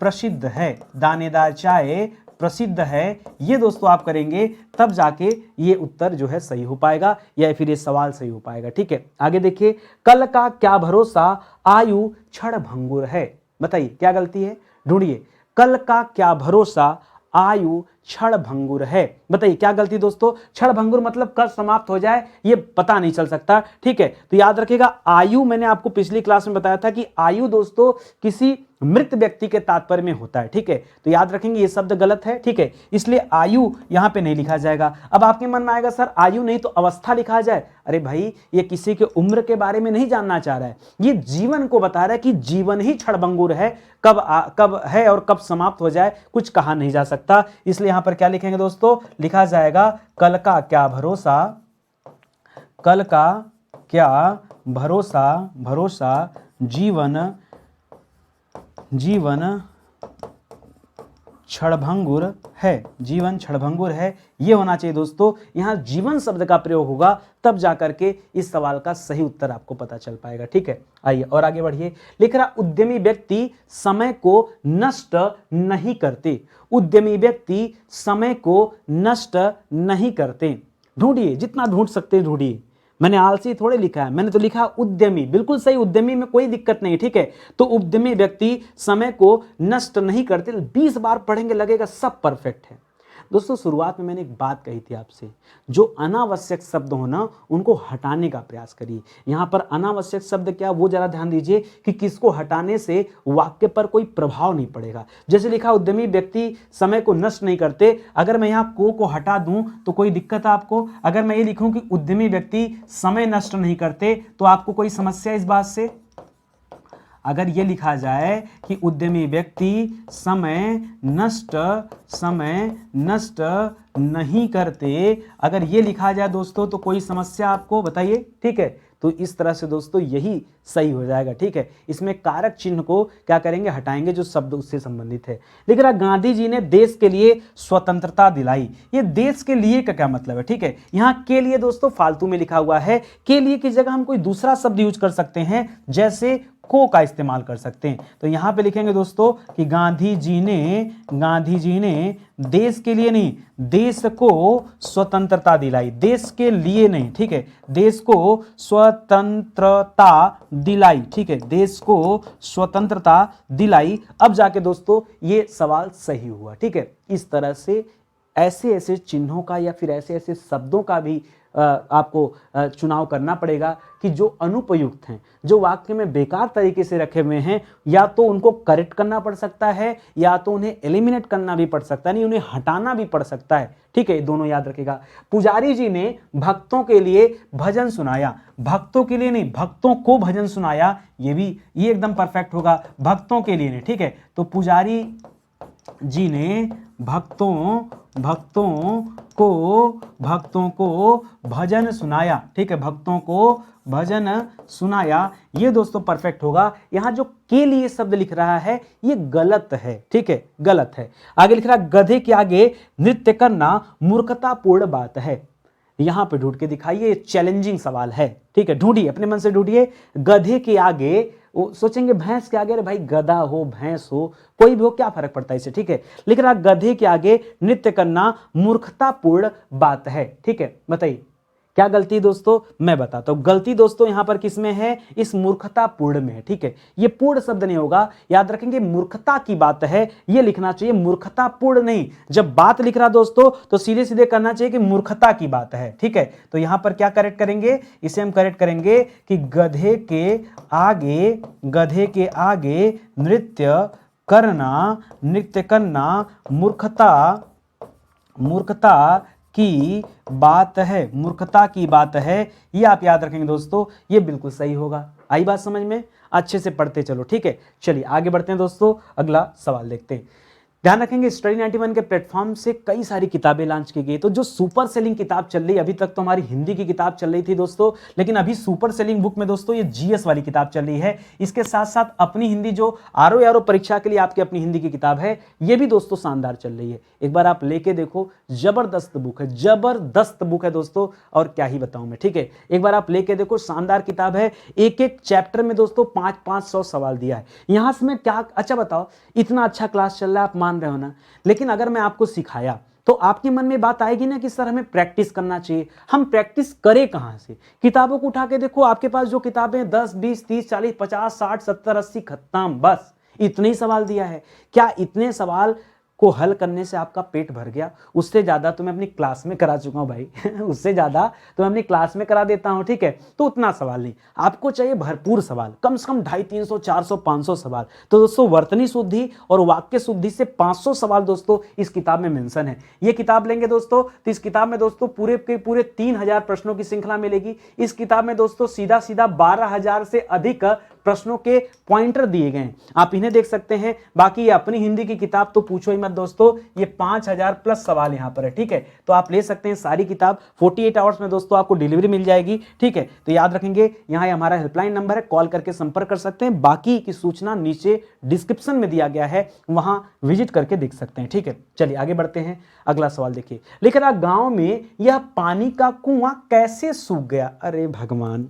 प्रसिद्ध है, दानेदार चाय प्रसिद्ध है। ये दोस्तों आप करेंगे तब जाके ये उत्तर जो है सही हो पाएगा, या फिर ये सवाल सही हो पाएगा, ठीक है। आगे देखिए, कल का क्या भरोसा आयु क्षणभंगुर है। बताइए क्या गलती है, ढूंढिए। कल का क्या भरोसा आयु क्षणभंगुर है, बताइए क्या गलती दोस्तों। क्षणभंगुर मतलब कब समाप्त हो जाए ये पता नहीं चल सकता, ठीक है। तो याद रखिएगा आयु, मैंने आपको पिछली क्लास में बताया था कि आयु दोस्तों किसी मृत व्यक्ति के तात्पर्य में होता है, ठीक है। तो याद रखेंगे ये शब्द गलत है, ठीक है, इसलिए आयु यहां पे नहीं लिखा जाएगा। अब आपके मन में आएगा सर आयु नहीं तो अवस्था लिखा जाए। अरे भाई ये किसी के उम्र के बारे में नहीं जानना चाह रहा है, ये जीवन को बता रहा है कि जीवन ही क्षणभंगुर है, कब है और कब समाप्त हो जाए कुछ कहा नहीं जा सकता। इसलिए यहां पर क्या लिखेंगे दोस्तों, लिखा जाएगा कल का क्या भरोसा जीवन क्षणभंगुर है, ये होना चाहिए दोस्तों। यहां जीवन शब्द का प्रयोग होगा तब जाकर के इस सवाल का सही उत्तर आपको पता चल पाएगा, ठीक है। आइए और आगे बढ़िए, लिख रहा उद्यमी व्यक्ति समय को नष्ट नहीं करते, उद्यमी व्यक्ति समय को नष्ट नहीं करते। ढूंढिए जितना ढूंढ सकते ढूंढिए, मैंने आलसी थोड़े लिखा है, मैंने तो लिखा उद्यमी, बिल्कुल सही, उद्यमी में कोई दिक्कत नहीं, ठीक है। तो उद्यमी व्यक्ति समय को नष्ट नहीं करते, 20 बार पढ़ेंगे लगेगा सब परफेक्ट है। दोस्तों शुरुआत में मैंने एक बात कही थी आपसे, जो अनावश्यक शब्द हो ना उनको हटाने का प्रयास करिए। यहाँ पर अनावश्यक शब्द क्या, वो जरा ध्यान दीजिए कि किसको हटाने से वाक्य पर कोई प्रभाव नहीं पड़ेगा। जैसे लिखा उद्यमी व्यक्ति समय को नष्ट नहीं करते, अगर मैं यहाँ को हटा दूं तो कोई दिक्कत है आपको। अगर मैं ये लिखूं कि उद्यमी व्यक्ति समय नष्ट नहीं करते तो आपको कोई समस्या इस बात से। अगर ये लिखा जाए कि उद्यमी व्यक्ति समय नष्ट नहीं करते, अगर ये लिखा जाए दोस्तों तो कोई समस्या आपको बताइए, ठीक है। तो इस तरह से दोस्तों यही सही हो जाएगा, ठीक है। इसमें कारक चिन्ह को क्या करेंगे, हटाएंगे जो शब्द उससे संबंधित है। लिख रहा गांधी जी ने देश के लिए स्वतंत्रता दिलाई, ये देश के लिए का क्या मतलब है, ठीक है। यहाँ के लिए दोस्तों फालतू में लिखा हुआ है, के लिए की जगह हम कोई दूसरा शब्द यूज कर सकते हैं, जैसे को का इस्तेमाल कर सकते हैं। तो यहां पे लिखेंगे दोस्तों कि गांधी जी ने देश के लिए नहीं, देश को स्वतंत्रता दिलाई, देश के लिए नहीं, ठीक है, देश को स्वतंत्रता दिलाई, ठीक है, देश को स्वतंत्रता दिलाई। अब जाके दोस्तों ये सवाल सही हुआ, ठीक है। इस तरह से ऐसे ऐसे चिन्हों का या फिर ऐसे ऐसे शब्दों का भी आपको चुनाव करना पड़ेगा कि जो अनुपयुक्त हैं, जो वाक्य में बेकार तरीके से रखे हुए हैं, या तो उनको करेक्ट करना पड़ सकता है या तो उन्हें एलिमिनेट करना भी पड़ सकता है, नहीं उन्हें हटाना भी पड़ सकता है, ठीक है। दोनों याद रखेगा। पुजारी जी ने भक्तों के लिए भजन सुनाया, भक्तों के लिए नहीं, भक्तों को भजन सुनाया, ये एकदम परफेक्ट होगा, भक्तों के लिए नहीं, ठीक है। तो पुजारी जी ने भक्तों को भजन सुनाया, ठीक है, भक्तों को भजन सुनाया, ये दोस्तों परफेक्ट होगा। यहां जो के लिए शब्द लिख रहा है ये गलत है, ठीक है, गलत है। आगे लिख रहा गधे के आगे नृत्य करना मूर्खतापूर्ण बात है। यहां पे ढूंढ के दिखाइए, चैलेंजिंग सवाल है, ठीक है, ढूंढिए अपने मन से ढूंढिए। गधे के आगे सोचेंगे भैंस के आगे, अरे भाई गधा हो भैंस हो कोई भी हो क्या फर्क पड़ता है इसे, ठीक है। लिख रहा गधे के आगे नृत्य करना मूर्खतापूर्ण बात है, ठीक है। बताइए क्या गलती है दोस्तों, मैं बताता हूं। गलती दोस्तों यहां पर किसमें है, इस मूर्खतापूर्ण में है, ठीक है। ये पूर्ण शब्द नहीं होगा, याद रखेंगे मूर्खता की बात है, ये लिखना चाहिए मूर्खतापूर्ण नहीं। जब बात लिख रहा दोस्तों तो सीधे सीधे करना चाहिए कि मूर्खता की बात है, ठीक है। तो यहां पर क्या करेक्ट करेंगे, इसे हम करेक्ट करेंगे कि गधे के आगे नृत्य करना मूर्खता की बात है, मूर्खता की बात है। ये आप याद रखेंगे दोस्तों, ये बिल्कुल सही होगा। आई बात समझ में, अच्छे से पढ़ते चलो, ठीक है। चलिए आगे बढ़ते हैं दोस्तों, अगला सवाल देखते हैं। ध्यान रखेंगे स्टडी 91 के प्लेटफॉर्म से कई सारी किताबें लॉन्च की गई। तो जो सुपर सेलिंग किताब चल रही, अभी तक तो हमारी हिंदी की किताब चल रही थी दोस्तों, लेकिन अभी सुपर सेलिंग बुक में दोस्तों ये जीएस वाली किताब चल रही है। इसके साथ साथ अपनी हिंदी जो आरओ परीक्षा के लिए आपकी अपनी हिंदी की किताब है, ये भी दोस्तों शानदार चल रही है। एक बार आप लेके देखो, जबरदस्त बुक है, जबरदस्त बुक है दोस्तों, और क्या ही बताऊं मैं, ठीक है। एक बार आप लेके देखो, शानदार किताब है। एक एक चैप्टर में दोस्तों 500 सवाल दिया है। यहां से मैं क्या, अच्छा बताओ, इतना अच्छा क्लास चल रहा है, आप मान रहे हो ना, लेकिन अगर मैं आपको सिखाया तो आपके मन में बात आएगी ना कि सर हमें प्रैक्टिस करना चाहिए। हम प्रैक्टिस करें कहां से, किताबों को उठा के देखो, आपके पास जो किताबें 10 20 30 40 50 60 70 80 खत्म, बस इतने ही सवाल दिया है। क्या इतने सवाल को हल करने से आपका पेट भर गया? उससे ज्यादा तो मैं अपनी क्लास में करा चुका हूं भाई उससे ज्यादा तो मैं अपनी क्लास में करा देता हूं, ठीक है। तो उतना सवाल नहीं, आपको चाहिए भरपूर सवाल, कम से कम 250 300 400 500 सवाल। तो दोस्तों वर्तनी शुद्धि और वाक्य शुद्धि से 500 सवाल दोस्तों इस किताब में मेंशन है। ये किताब लेंगे दोस्तों तो इस किताब में दोस्तों पूरे के पूरे 3000 प्रश्नों की श्रृंखला मिलेगी। इस किताब में दोस्तों सीधा सीधा 12000 से अधिक प्रश्नों के पॉइंटर दिए गए हैं, आप इन्हें देख सकते हैं। बाकी ये अपनी हिंदी की किताब तो पूछो ही मत दोस्तों, ये 5000 प्लस सवाल यहां पर है, ठीक है। तो आप ले सकते हैं सारी किताब, 48 आवर्स में दोस्तों आपको डिलीवरी मिल जाएगी, ठीक है। तो याद रखेंगे यहां हमारा हेल्पलाइन नंबर है, कॉल करके संपर्क कर सकते हैं। बाकी की सूचना नीचे डिस्क्रिप्शन में दिया गया है, वहां विजिट करके देख सकते हैं, ठीक है। चलिए आगे बढ़ते हैं, अगला सवाल देखिए। लिख रहा गांव में यह पानी का कुआं कैसे सूख गया? अरे भगवान,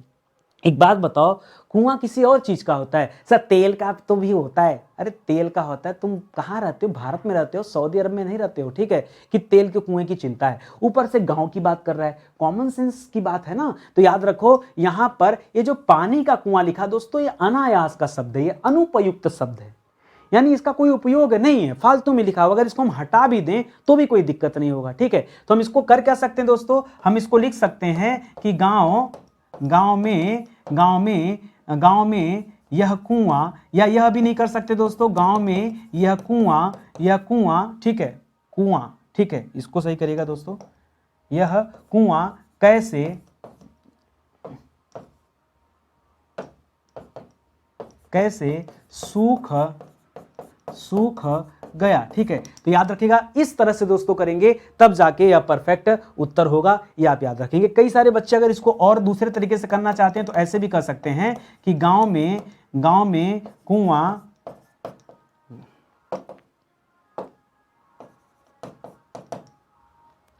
एक बात बताओ, कुआं किसी और चीज का होता है सर, तेल का तो भी होता है। अरे तेल का होता है, तुम कहाँ रहते हो, भारत में रहते हो, सऊदी अरब में नहीं रहते हो, ठीक है, कि तेल के कुएं की चिंता है। ऊपर से गांव की बात कर रहा है, कॉमन सेंस की बात है ना। तो याद रखो यहां पर ये जो पानी का कुआं लिखा दोस्तों, ये अनायास का शब्द है, ये अनुपयुक्त शब्द है, यानी इसका कोई उपयोग नहीं है, फालतू में लिखा हुआ। अगर इसको हम हटा भी दें तो भी कोई दिक्कत नहीं होगा, ठीक है। तो हम इसको कर क्या सकते हैं दोस्तों, हम इसको लिख सकते हैं कि गांव में यह कुआं, या यह भी नहीं कर सकते दोस्तों, गांव में यह कुआं, ठीक है, कुआं, ठीक है, इसको सही करिएगा दोस्तों। यह कुआं कैसे सूख गया, ठीक है। तो याद रखिएगा इस तरह से दोस्तों करेंगे तब जाके यह परफेक्ट उत्तर होगा, ये आप याद रखेंगे। कई सारे बच्चे अगर इसको और दूसरे तरीके से करना चाहते हैं तो ऐसे भी कर सकते हैं कि गांव में कुआं,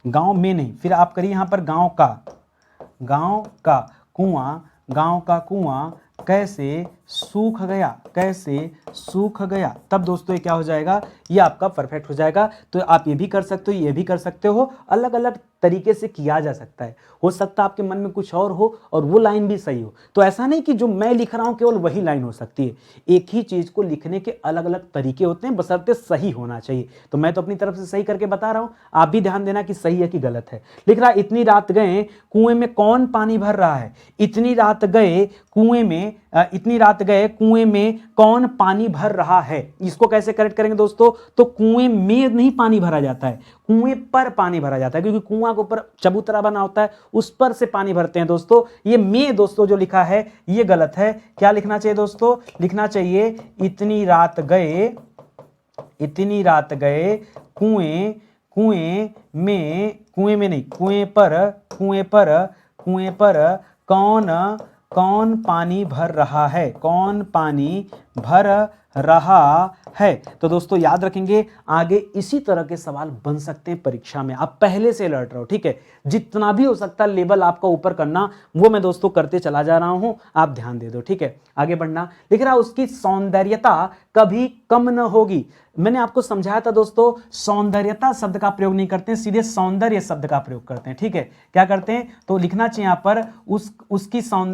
गांव में नहीं, फिर आप करिए यहां पर गांव का कुआं कैसे सूख गया, तब दोस्तों ये क्या हो जाएगा, ये आपका परफेक्ट हो जाएगा। तो आप ये भी कर सकते हो, ये भी कर सकते हो, अलग अलग तरीके से किया जा सकता है। हो सकता है आपके मन में कुछ और हो और वो लाइन भी सही हो। तो ऐसा नहीं कि जो मैं लिख रहा हूं केवल वही लाइन हो सकती है, एक ही चीज को लिखने के अलग अलग तरीके होते हैं, बशर्ते सही होना चाहिए। तो मैं तो अपनी तरफ से सही करके बता रहा हूं, आप भी ध्यान देना कि सही है कि गलत है। लिख रहा इतनी रात गए कुएं में कौन पानी भर रहा है? इतनी रात गए कुएं में कौन पानी भर रहा है, इसको कैसे करेक्ट करेंगे दोस्तों? तो कुएं में नहीं पानी भरा जाता है, कुएं पर पानी भरा जाता है, क्योंकि कुआं के ऊपर चबूतरा बना होता है, उस पर से पानी भरते हैं दोस्तों। ये में दोस्तों जो लिखा है ये गलत है। क्या लिखना चाहिए दोस्तों? लिखना चाहिए इतनी रात गए कुएं में नहीं, कुएं पर कौन पानी भर रहा है, कौन पानी भर रहा है। तो दोस्तों याद रखेंगे, आगे इसी तरह के सवाल बन सकते हैं परीक्षा में। आप पहले से अलर्ट रहो, ठीक है। जितना भी हो सकता है लेवल आपका ऊपर करना, वो मैं दोस्तों करते चला जा रहा हूं, आप ध्यान दे दो, ठीक है। आगे बढ़ना, लिख रहा उसकी सौंदर्यता कभी कम न होगी। मैंने आपको समझाया था दोस्तों, सौंदर्यता शब्द का प्रयोग नहीं करते हैं, सीधे सौंदर्य शब्द का प्रयोग करते हैं, ठीक है। क्या करते हैं, तो लिखना चाहिए यहां पर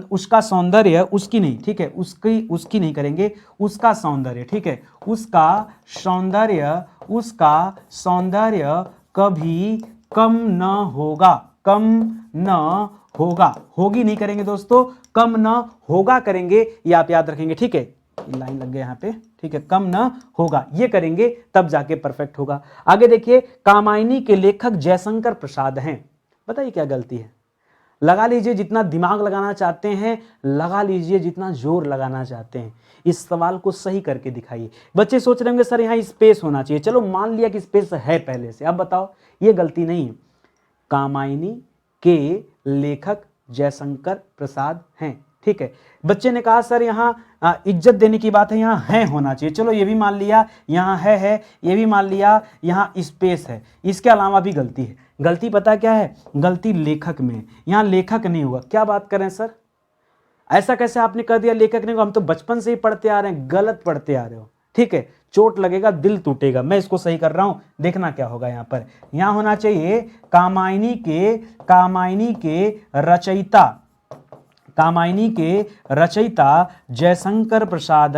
उसका सौंदर्य, उसकी नहीं, ठीक है, उसकी नहीं करेंगे, उसका सौंदर्य, ठीक है, उसका सौंदर्य कभी कम न होगा, कम न होगा, होगी नहीं करेंगे दोस्तों, कम न होगा करेंगे, ये आप याद रखेंगे, ठीक है। लाइन लग गया यहाँ पे, ठीक है, कम न होगा ये करेंगे तब जाके परफेक्ट होगा। आगे देखिए, कामायनी के लेखक जयशंकर प्रसाद हैं। बताइए क्या गलती है। लगा लीजिए जितना दिमाग लगाना चाहते हैं, लगा लीजिए जितना जोर लगाना चाहते हैं, इस सवाल को सही करके दिखाइए। बच्चे सोच रहे होंगे सर यहाँ स्पेस होना चाहिए, चलो मान लिया कि स्पेस है पहले से, अब बताओ, ये गलती नहीं है। कामायनी के लेखक जयशंकर प्रसाद हैं, ठीक है। बच्चे ने कहा सर यहाँ इज्जत देने की बात है, यहाँ है होना चाहिए, चलो ये भी मान लिया, यहाँ है, ये भी मान लिया, यहाँ स्पेस है, इसके अलावा भी गलती है। गलती पता क्या है, गलती लेखक में है, यहाँ लेखक नहीं हुआ। क्या बात करें सर, ऐसा कैसे आपने कर दिया लेखक नहीं हुआ, हम तो बचपन से ही पढ़ते आ रहे हैं, गलत पढ़ते आ रहे हो, ठीक है। चोट लगेगा, दिल टूटेगा, मैं इसको सही कर रहा हूं, देखना क्या होगा यहाँ पर। यहाँ होना चाहिए कामायनी के रचयिता, कामायनी के रचयिता जयशंकर प्रसाद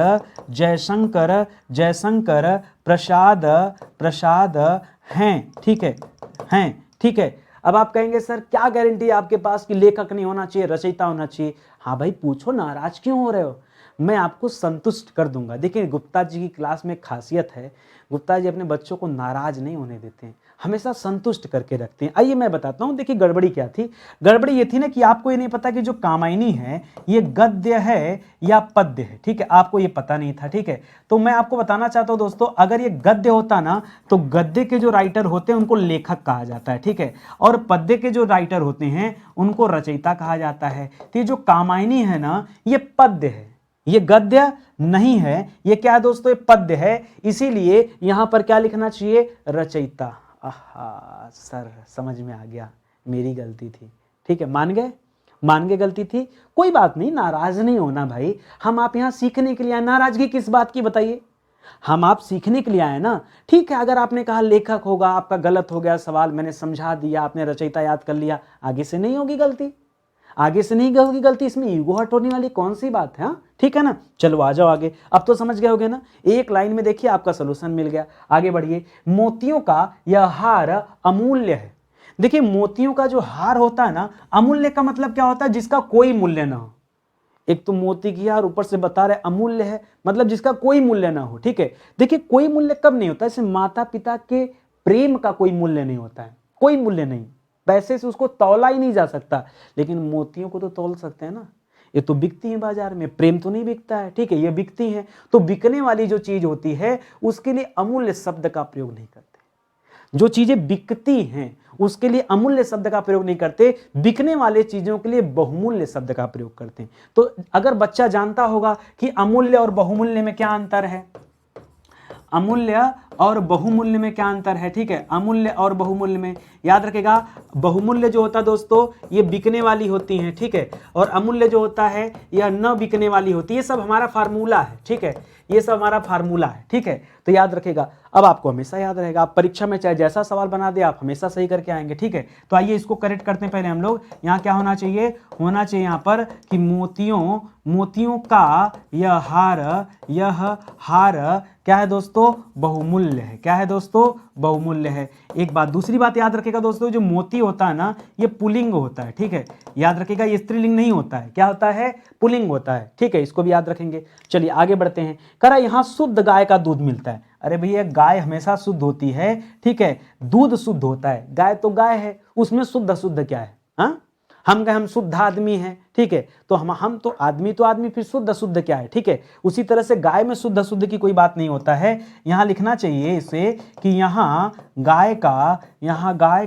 हैं, ठीक है, हैं, ठीक है। अब आप कहेंगे सर क्या गारंटी है आपके पास कि लेखक नहीं होना चाहिए, रचयिता होना चाहिए। हाँ भाई पूछो, नाराज क्यों हो रहे हो, मैं आपको संतुष्ट कर दूंगा। देखिए गुप्ता जी की क्लास में खासियत है, गुप्ता जी अपने बच्चों को नाराज नहीं होने देते हैं, हमेशा संतुष्ट करके रखते हैं। आइए मैं बताता हूं, देखिए गड़बड़ी क्या थी। गड़बड़ी ये थी ना कि आपको ये नहीं पता कि जो कामायनी है ये गद्य है या पद्य है, ठीक है, आपको ये पता नहीं था, ठीक है। तो मैं आपको बताना चाहता हूं दोस्तों, अगर ये गद्य होता ना तो गद्य के जो राइटर होते हैं उनको लेखक कहा जाता है, ठीक है, और पद्य के जो राइटर होते हैं उनको रचयिता कहा जाता है। तो ये जो कामायनी है ना ये पद्य है, ये गद्य नहीं है, ये क्या है दोस्तों, ये पद्य है, इसीलिए यहां पर क्या लिखना चाहिए, रचयिता। आहा सर समझ में आ गया, मेरी गलती थी, ठीक है, मान गए गलती थी, कोई बात नहीं, नाराज नहीं होना भाई, हम आप यहां सीखने के लिए आए, नाराजगी किस बात की बताइए, हम आप सीखने के लिए आए ना, ठीक है। अगर आपने कहा लेखक होगा, आपका गलत हो गया सवाल, मैंने समझा दिया, आपने रचयिता याद कर लिया, आगे से नहीं होगी गलती, आगे से नहीं होगी गलती, इसमें ईगो हर्ट होने वाली कौन सी बात है, ठीक है ना। चलो आ जाओ आगे, अब तो समझ गए होगे ना, एक लाइन में देखिए आपका सलूशन मिल गया। आगे बढ़िए, मोतियों का यह हार अमूल्य है। देखिए मोतियों का जो हार होता है ना, अमूल्य का मतलब क्या होता है, जिसका कोई मूल्य ना हो। एक तो मोती की हार, ऊपर से बता रहे अमूल्य है, मतलब जिसका कोई मूल्य ना हो, ठीक है। देखिए कोई मूल्य कब नहीं होता, जैसे माता पिता के प्रेम का कोई मूल्य नहीं होता है, कोई मूल्य नहीं, पैसे से उसको तौला ही नहीं जा सकता, लेकिन मोतियों को तो तौल सकते हैं ना, ये तो बिकती है बाजार में, प्रेम तो नहीं बिकता है, ठीक है, ये बिकती है। तो बिकने वाली जो चीज होती है उसके लिए अमूल्य शब्द का प्रयोग नहीं करते, जो चीजें बिकती हैं उसके लिए अमूल्य शब्द का प्रयोग नहीं करते, बिकने वाले चीजों के लिए बहुमूल्य शब्द का प्रयोग करते हैं। तो अगर बच्चा जानता होगा कि अमूल्य और बहुमूल्य में क्या अंतर है, अमूल्य और बहुमूल्य में क्या अंतर है, ठीक है, अमूल्य और बहुमूल्य में याद रखेगा, बहुमूल्य जो होता है दोस्तों ये बिकने वाली होती हैं, ठीक है, और अमूल्य जो होता है यह न बिकने वाली होती है। ये सब हमारा फार्मूला है, ठीक है, ये सब हमारा फार्मूला है, ठीक है, तो याद रखेगा। अब आपको हमेशा याद रहेगा, आप परीक्षा में चाहे जैसा सवाल बना दे आप हमेशा सही करके आएंगे, ठीक है। तो आइए इसको करेक्ट करते हैं पहले हम लोग। यहाँ क्या होना चाहिए, यहाँ पर कि मोतियों का यह हार क्या है दोस्तों, बहुमूल्य है। क्या है दोस्तों, बहुमूल्य है। एक बात, दूसरी बात याद रखेगा दोस्तों, जो मोती होता है ना ये पुल्लिंग होता है, ठीक है, याद रखेगा, ये स्त्रीलिंग नहीं होता है, क्या होता है, पुल्लिंग होता है, ठीक है, इसको भी याद रखेंगे। चलिए आगे बढ़ते हैं। करा यहाँ शुद्ध गाय का दूध मिलता है। अरे भैया गाय हमेशा शुद्ध होती है, ठीक है, दूध शुद्ध होता है, गाय तो गाय है, उसमें शुद्ध अशुद्ध क्या है, हाँ, हम कहें हम शुद्ध आदमी हैं, ठीक है, तो हम तो आदमी, फिर शुद्ध अशुद्ध क्या है, ठीक है। उसी तरह से गाय में शुद्ध अशुद्ध की कोई बात नहीं होता है। यहाँ लिखना चाहिए इसे कि यहाँ गाय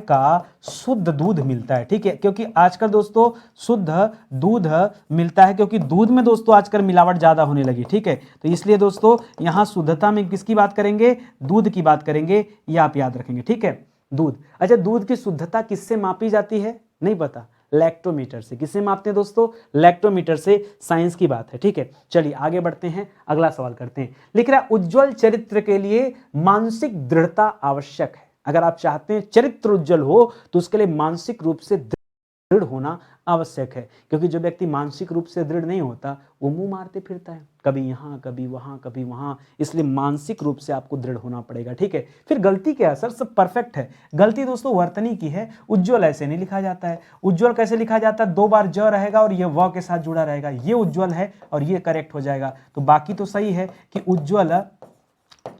का शुद्ध दूध मिलता है, ठीक है, क्योंकि आजकल दोस्तों शुद्ध दूध मिलता है, क्योंकि दूध में दोस्तों आजकल मिलावट ज़्यादा होने लगी, ठीक है। तो इसलिए दोस्तों यहाँ शुद्धता में किसकी बात करेंगे, दूध की बात करेंगे, ये आप याद रखेंगे, ठीक है। दूध, अच्छा दूध की शुद्धता किससे मापी जाती है, नहीं पता, लैक्टोमीटर से। किससे मापते हैं दोस्तों, लैक्टोमीटर से। साइंस की बात है, ठीक है। चलिए आगे बढ़ते हैं, अगला सवाल करते हैं। लिख रहा है उज्जवल चरित्र के लिए मानसिक दृढ़ता आवश्यक है। अगर आप चाहते हैं चरित्र उज्जवल हो तो उसके लिए मानसिक रूप से दृढ़ होना आवश्यक है, क्योंकि जो व्यक्ति मानसिक रूप से दृढ़ नहीं होता वो मुंह मारते फिरता है, कभी यहाँ कभी वहाँ कभी वहाँ, इसलिए मानसिक रूप से आपको दृढ़ होना पड़ेगा, ठीक है। फिर गलती क्या है सर, सब परफेक्ट है। गलती दोस्तों वर्तनी की है, उज्जवल ऐसे नहीं लिखा जाता है। उज्जवल कैसे लिखा जाता है, 2 बार ज रहेगा और ये व के साथ जुड़ा रहेगा, ये उज्जवल है और ये करेक्ट हो जाएगा। तो बाकी तो सही है कि उज्जवल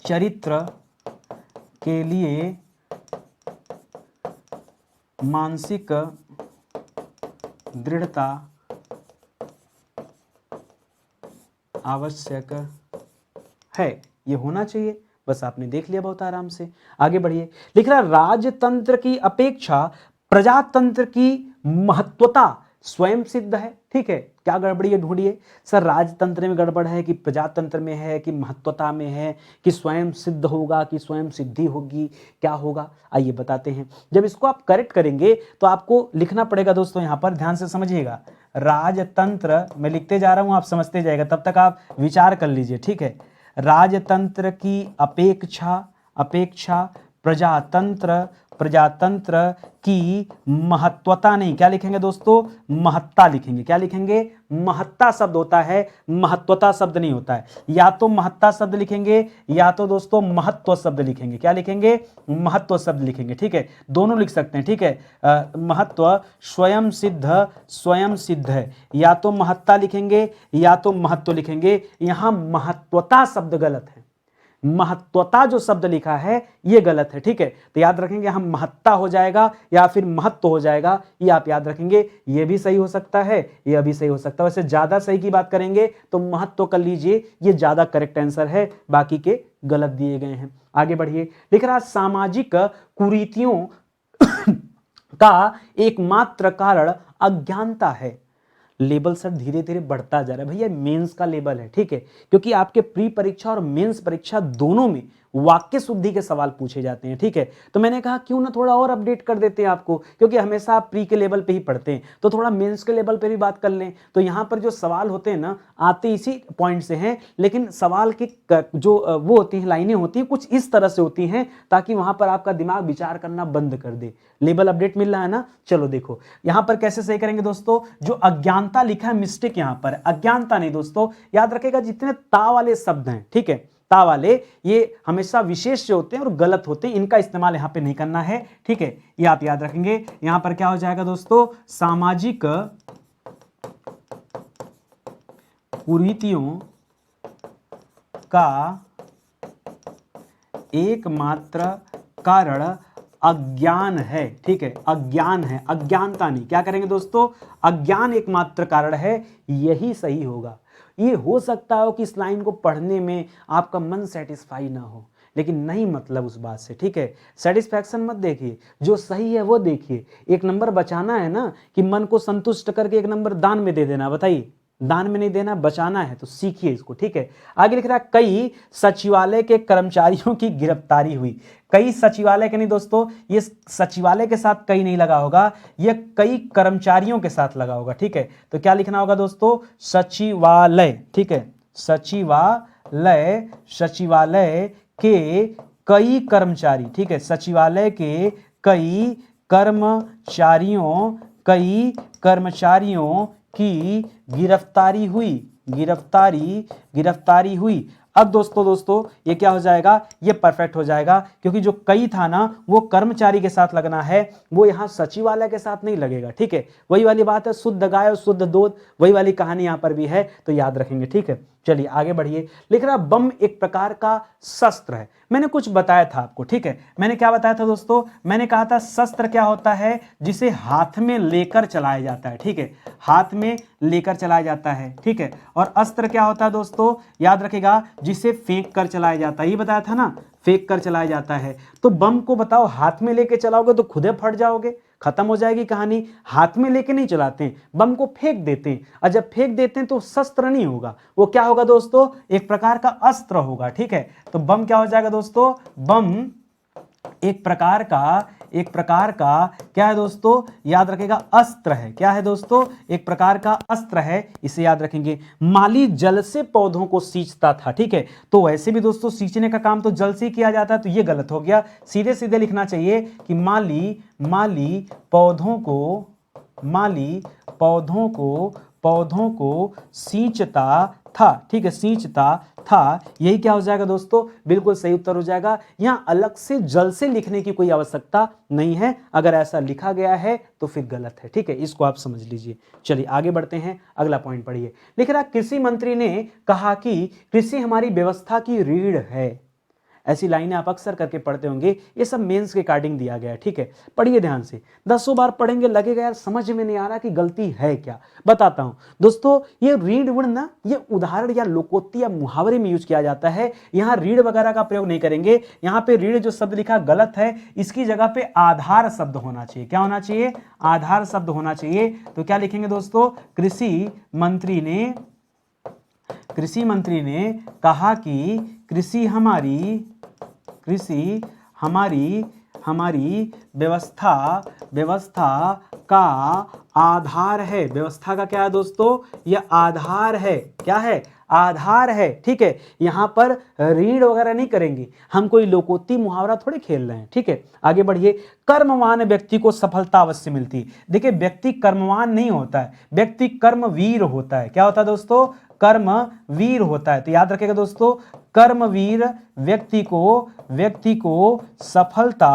चरित्र के लिए मानसिक दृढ़ता आवश्यक है, ये होना चाहिए। बस आपने देख लिया बहुत आराम से। आगे बढ़िए, लिख रहा राजतंत्र की अपेक्षा प्रजातंत्र की महत्वता स्वयं सिद्ध है, ठीक है। क्या गड़बड़ी है ढूंढिए, सर राजतंत्र में गड़बड़ है कि प्रजातंत्र में है कि महत्वता में है कि स्वयं सिद्ध होगा कि स्वयं सिद्धि होगी, क्या होगा, आइए बताते हैं। जब इसको आप करेक्ट करेंगे तो आपको लिखना पड़ेगा दोस्तों, यहां पर ध्यान से समझिएगा, राजतंत्र मैं लिखते जा रहा हूं, आप समझते जाएगा, तब तक आप विचार कर लीजिए, ठीक है। राजतंत्र की अपेक्षा प्रजातंत्र की महत्वता नहीं, क्या लिखेंगे दोस्तों, महत्ता लिखेंगे। क्या लिखेंगे, महत्ता शब्द होता है, महत्वता शब्द नहीं होता है। या तो महत्ता शब्द लिखेंगे या तो दोस्तों महत्व शब्द लिखेंगे। क्या लिखेंगे, महत्व शब्द लिखेंगे, ठीक है, दोनों लिख सकते हैं, ठीक है। महत्व स्वयं सिद्ध है, या तो महत्ता लिखेंगे या तो महत्व लिखेंगे। यहां महत्वता शब्द गलत है, महत्वता जो शब्द लिखा है ये गलत है, ठीक है। तो याद रखेंगे हम महत्ता हो जाएगा या फिर महत्व हो जाएगा, ये आप याद रखेंगे। ये भी सही हो सकता है, ये भी सही हो सकता है। वैसे ज्यादा सही की बात करेंगे तो महत्व कर लीजिए, ये ज्यादा करेक्ट आंसर है, बाकी के गलत दिए गए हैं। आगे बढ़िए, लिख रहा सामाजिक कुरीतियों का एकमात्र कारण अज्ञानता है। लेवल सर धीरे धीरे बढ़ता जा रहा है भैया, मेंस का लेवल है, ठीक है, क्योंकि आपके प्री परीक्षा और मेंस परीक्षा दोनों में वाक्य शुद्धि के सवाल पूछे जाते हैं, ठीक है। तो मैंने कहा क्यों ना थोड़ा और अपडेट कर देते हैं आपको, क्योंकि हमेशा आप प्री के लेवल पे ही पढ़ते हैं, तो थोड़ा मेंस के लेवल पे भी बात कर लें। तो यहाँ पर जो सवाल होते हैं ना, आते इसी पॉइंट से हैं, लेकिन सवाल की जो वो होती हैं, लाइनें होती हैं, कुछ इस तरह से होती हैं ताकि वहां पर आपका दिमाग विचार करना बंद कर दे। लेवल अपडेट मिल रहा है ना, चलो देखो यहां पर कैसे सही करेंगे दोस्तों। जो अज्ञानता लिखा है, मिस्टेक यहां पर अज्ञानता नहीं दोस्तों, याद रखेगा जितने ता वाले शब्द हैं, ठीक है, ता वाले ये हमेशा विशेष जो होते हैं और गलत होते हैं, इनका इस्तेमाल यहां पे नहीं करना है, ठीक है, ये आप याद रखेंगे। यहां पर क्या हो जाएगा दोस्तों, सामाजिक कुरीतियों का एकमात्र कारण अज्ञान है, ठीक है, अज्ञान है, अज्ञानता नहीं। क्या करेंगे दोस्तों, अज्ञान एकमात्र कारण है, यही सही होगा। ये हो सकता हो कि इस लाइन को पढ़ने में आपका मन सेटिस्फाई ना हो, लेकिन नहीं मतलब उस बात से, ठीक है। सेटिस्फैक्शन मत देखिए, जो सही है वो देखिए। एक नंबर बचाना है ना, कि मन को संतुष्ट करके एक नंबर दान में दे देना, बताइए, दान में नहीं देना, बचाना है, तो सीखिए इसको, ठीक है। आगे लिख रहा है कई सचिवालय के कर्मचारियों की गिरफ्तारी हुई। कई सचिवालय के नहीं दोस्तों, ये सचिवालय के साथ कई नहीं लगा होगा, ये कई कर्मचारियों के साथ लगा होगा, ठीक है। तो क्या लिखना होगा दोस्तों, सचिवालय, ठीक है, सचिवालय के कई कर्मचारी, ठीक है, सचिवालय के कई कर्मचारियों की गिरफ्तारी हुई। अब दोस्तों ये क्या हो जाएगा, ये परफेक्ट हो जाएगा, क्योंकि जो कई था ना वो कर्मचारी के साथ लगना है, वो यहाँ सचिवालय के साथ नहीं लगेगा। ठीक है, वही वाली बात है, शुद्ध गाय और शुद्ध दूध, वही वाली कहानी यहाँ पर भी है, तो याद रखेंगे। ठीक है, चलिए आगे बढ़िए। लिख रहा बम एक प्रकार का शस्त्र है। मैंने कुछ बताया था आपको। ठीक है, मैंने क्या बताया था दोस्तों, मैंने कहा था शस्त्र क्या होता है, जिसे हाथ में लेकर चलाया जाता है। ठीक है, हाथ में लेकर चलाया जाता है। ठीक है, और अस्त्र क्या होता है दोस्तों, याद रखेगा, जिसे फेंक कर चलाया जाता है। ये बताया था ना, फेंक कर चलाया जाता है। तो बम को बताओ हाथ में लेके चलाओगे तो खुदे फट जाओगे, खत्म हो जाएगी कहानी। हाथ में लेके नहीं चलाते हैं, बम को फेंक देते हैं, और जब फेंक देते हैं तो शस्त्र नहीं होगा, वो क्या होगा दोस्तों, एक प्रकार का अस्त्र होगा। ठीक है, तो बम क्या हो जाएगा दोस्तों, बम एक प्रकार का क्या है दोस्तों, याद रखेगा, अस्त्र है। क्या है दोस्तों, एक प्रकार का अस्त्र है, इसे याद रखेंगे। माली जल से पौधों को सींचता था। ठीक है, तो वैसे भी दोस्तों सींचने का काम तो जल से किया जाता है, तो ये गलत हो गया। सीधे सीधे लिखना चाहिए कि माली पौधों को सींचता था। ठीक है, सींचता था, यही क्या हो जाएगा दोस्तों, बिल्कुल सही उत्तर हो जाएगा। यहां अलग से जल से लिखने की कोई आवश्यकता नहीं है, अगर ऐसा लिखा गया है तो फिर गलत है। ठीक है, इसको आप समझ लीजिए। चलिए आगे बढ़ते हैं, अगला पॉइंट पढ़िए। लिख रहा कृषि मंत्री ने कहा कि कृषि हमारी व्यवस्था की रीढ़ है। ऐसी लाइनें आप अक्सर करके पढ़ते होंगे, ये सब मेंस के अकॉर्डिंग दिया गया है। ठीक है, पढ़िए ध्यान से, 10 बार पढ़ेंगे, लगेगा यार समझ में नहीं आ रहा कि गलती है क्या। बताता हूं दोस्तों, ये रीढ़ विड़ ना, ये उदाहरण या लोकोक्ति या मुहावरे में यूज किया जाता है। यहां रीढ़ वगैरह का प्रयोग नहीं करेंगे। यहां पे रीढ़ जो शब्द लिखा गलत है, इसकी जगह पे आधार शब्द होना चाहिए। क्या होना चाहिए, आधार शब्द होना चाहिए। तो क्या लिखेंगे दोस्तों, कृषि मंत्री ने कहा कि कृषि हमारी व्यवस्था का आधार है। व्यवस्था का क्या है दोस्तों, यह आधार है। क्या है, आधार है। ठीक है, यहां पर रीढ़ वगैरह नहीं करेंगे, हम कोई लोकोक्ति मुहावरा थोड़े खेल रहे हैं। ठीक है, आगे बढ़िए। कर्मवान व्यक्ति को सफलता अवश्य मिलती। देखिए, व्यक्ति कर्मवान नहीं होता है, व्यक्ति कर्मवीर होता है। क्या होता है दोस्तों, कर्मवीर होता है। तो याद रखिएगा दोस्तों, कर्मवीर व्यक्ति को सफलता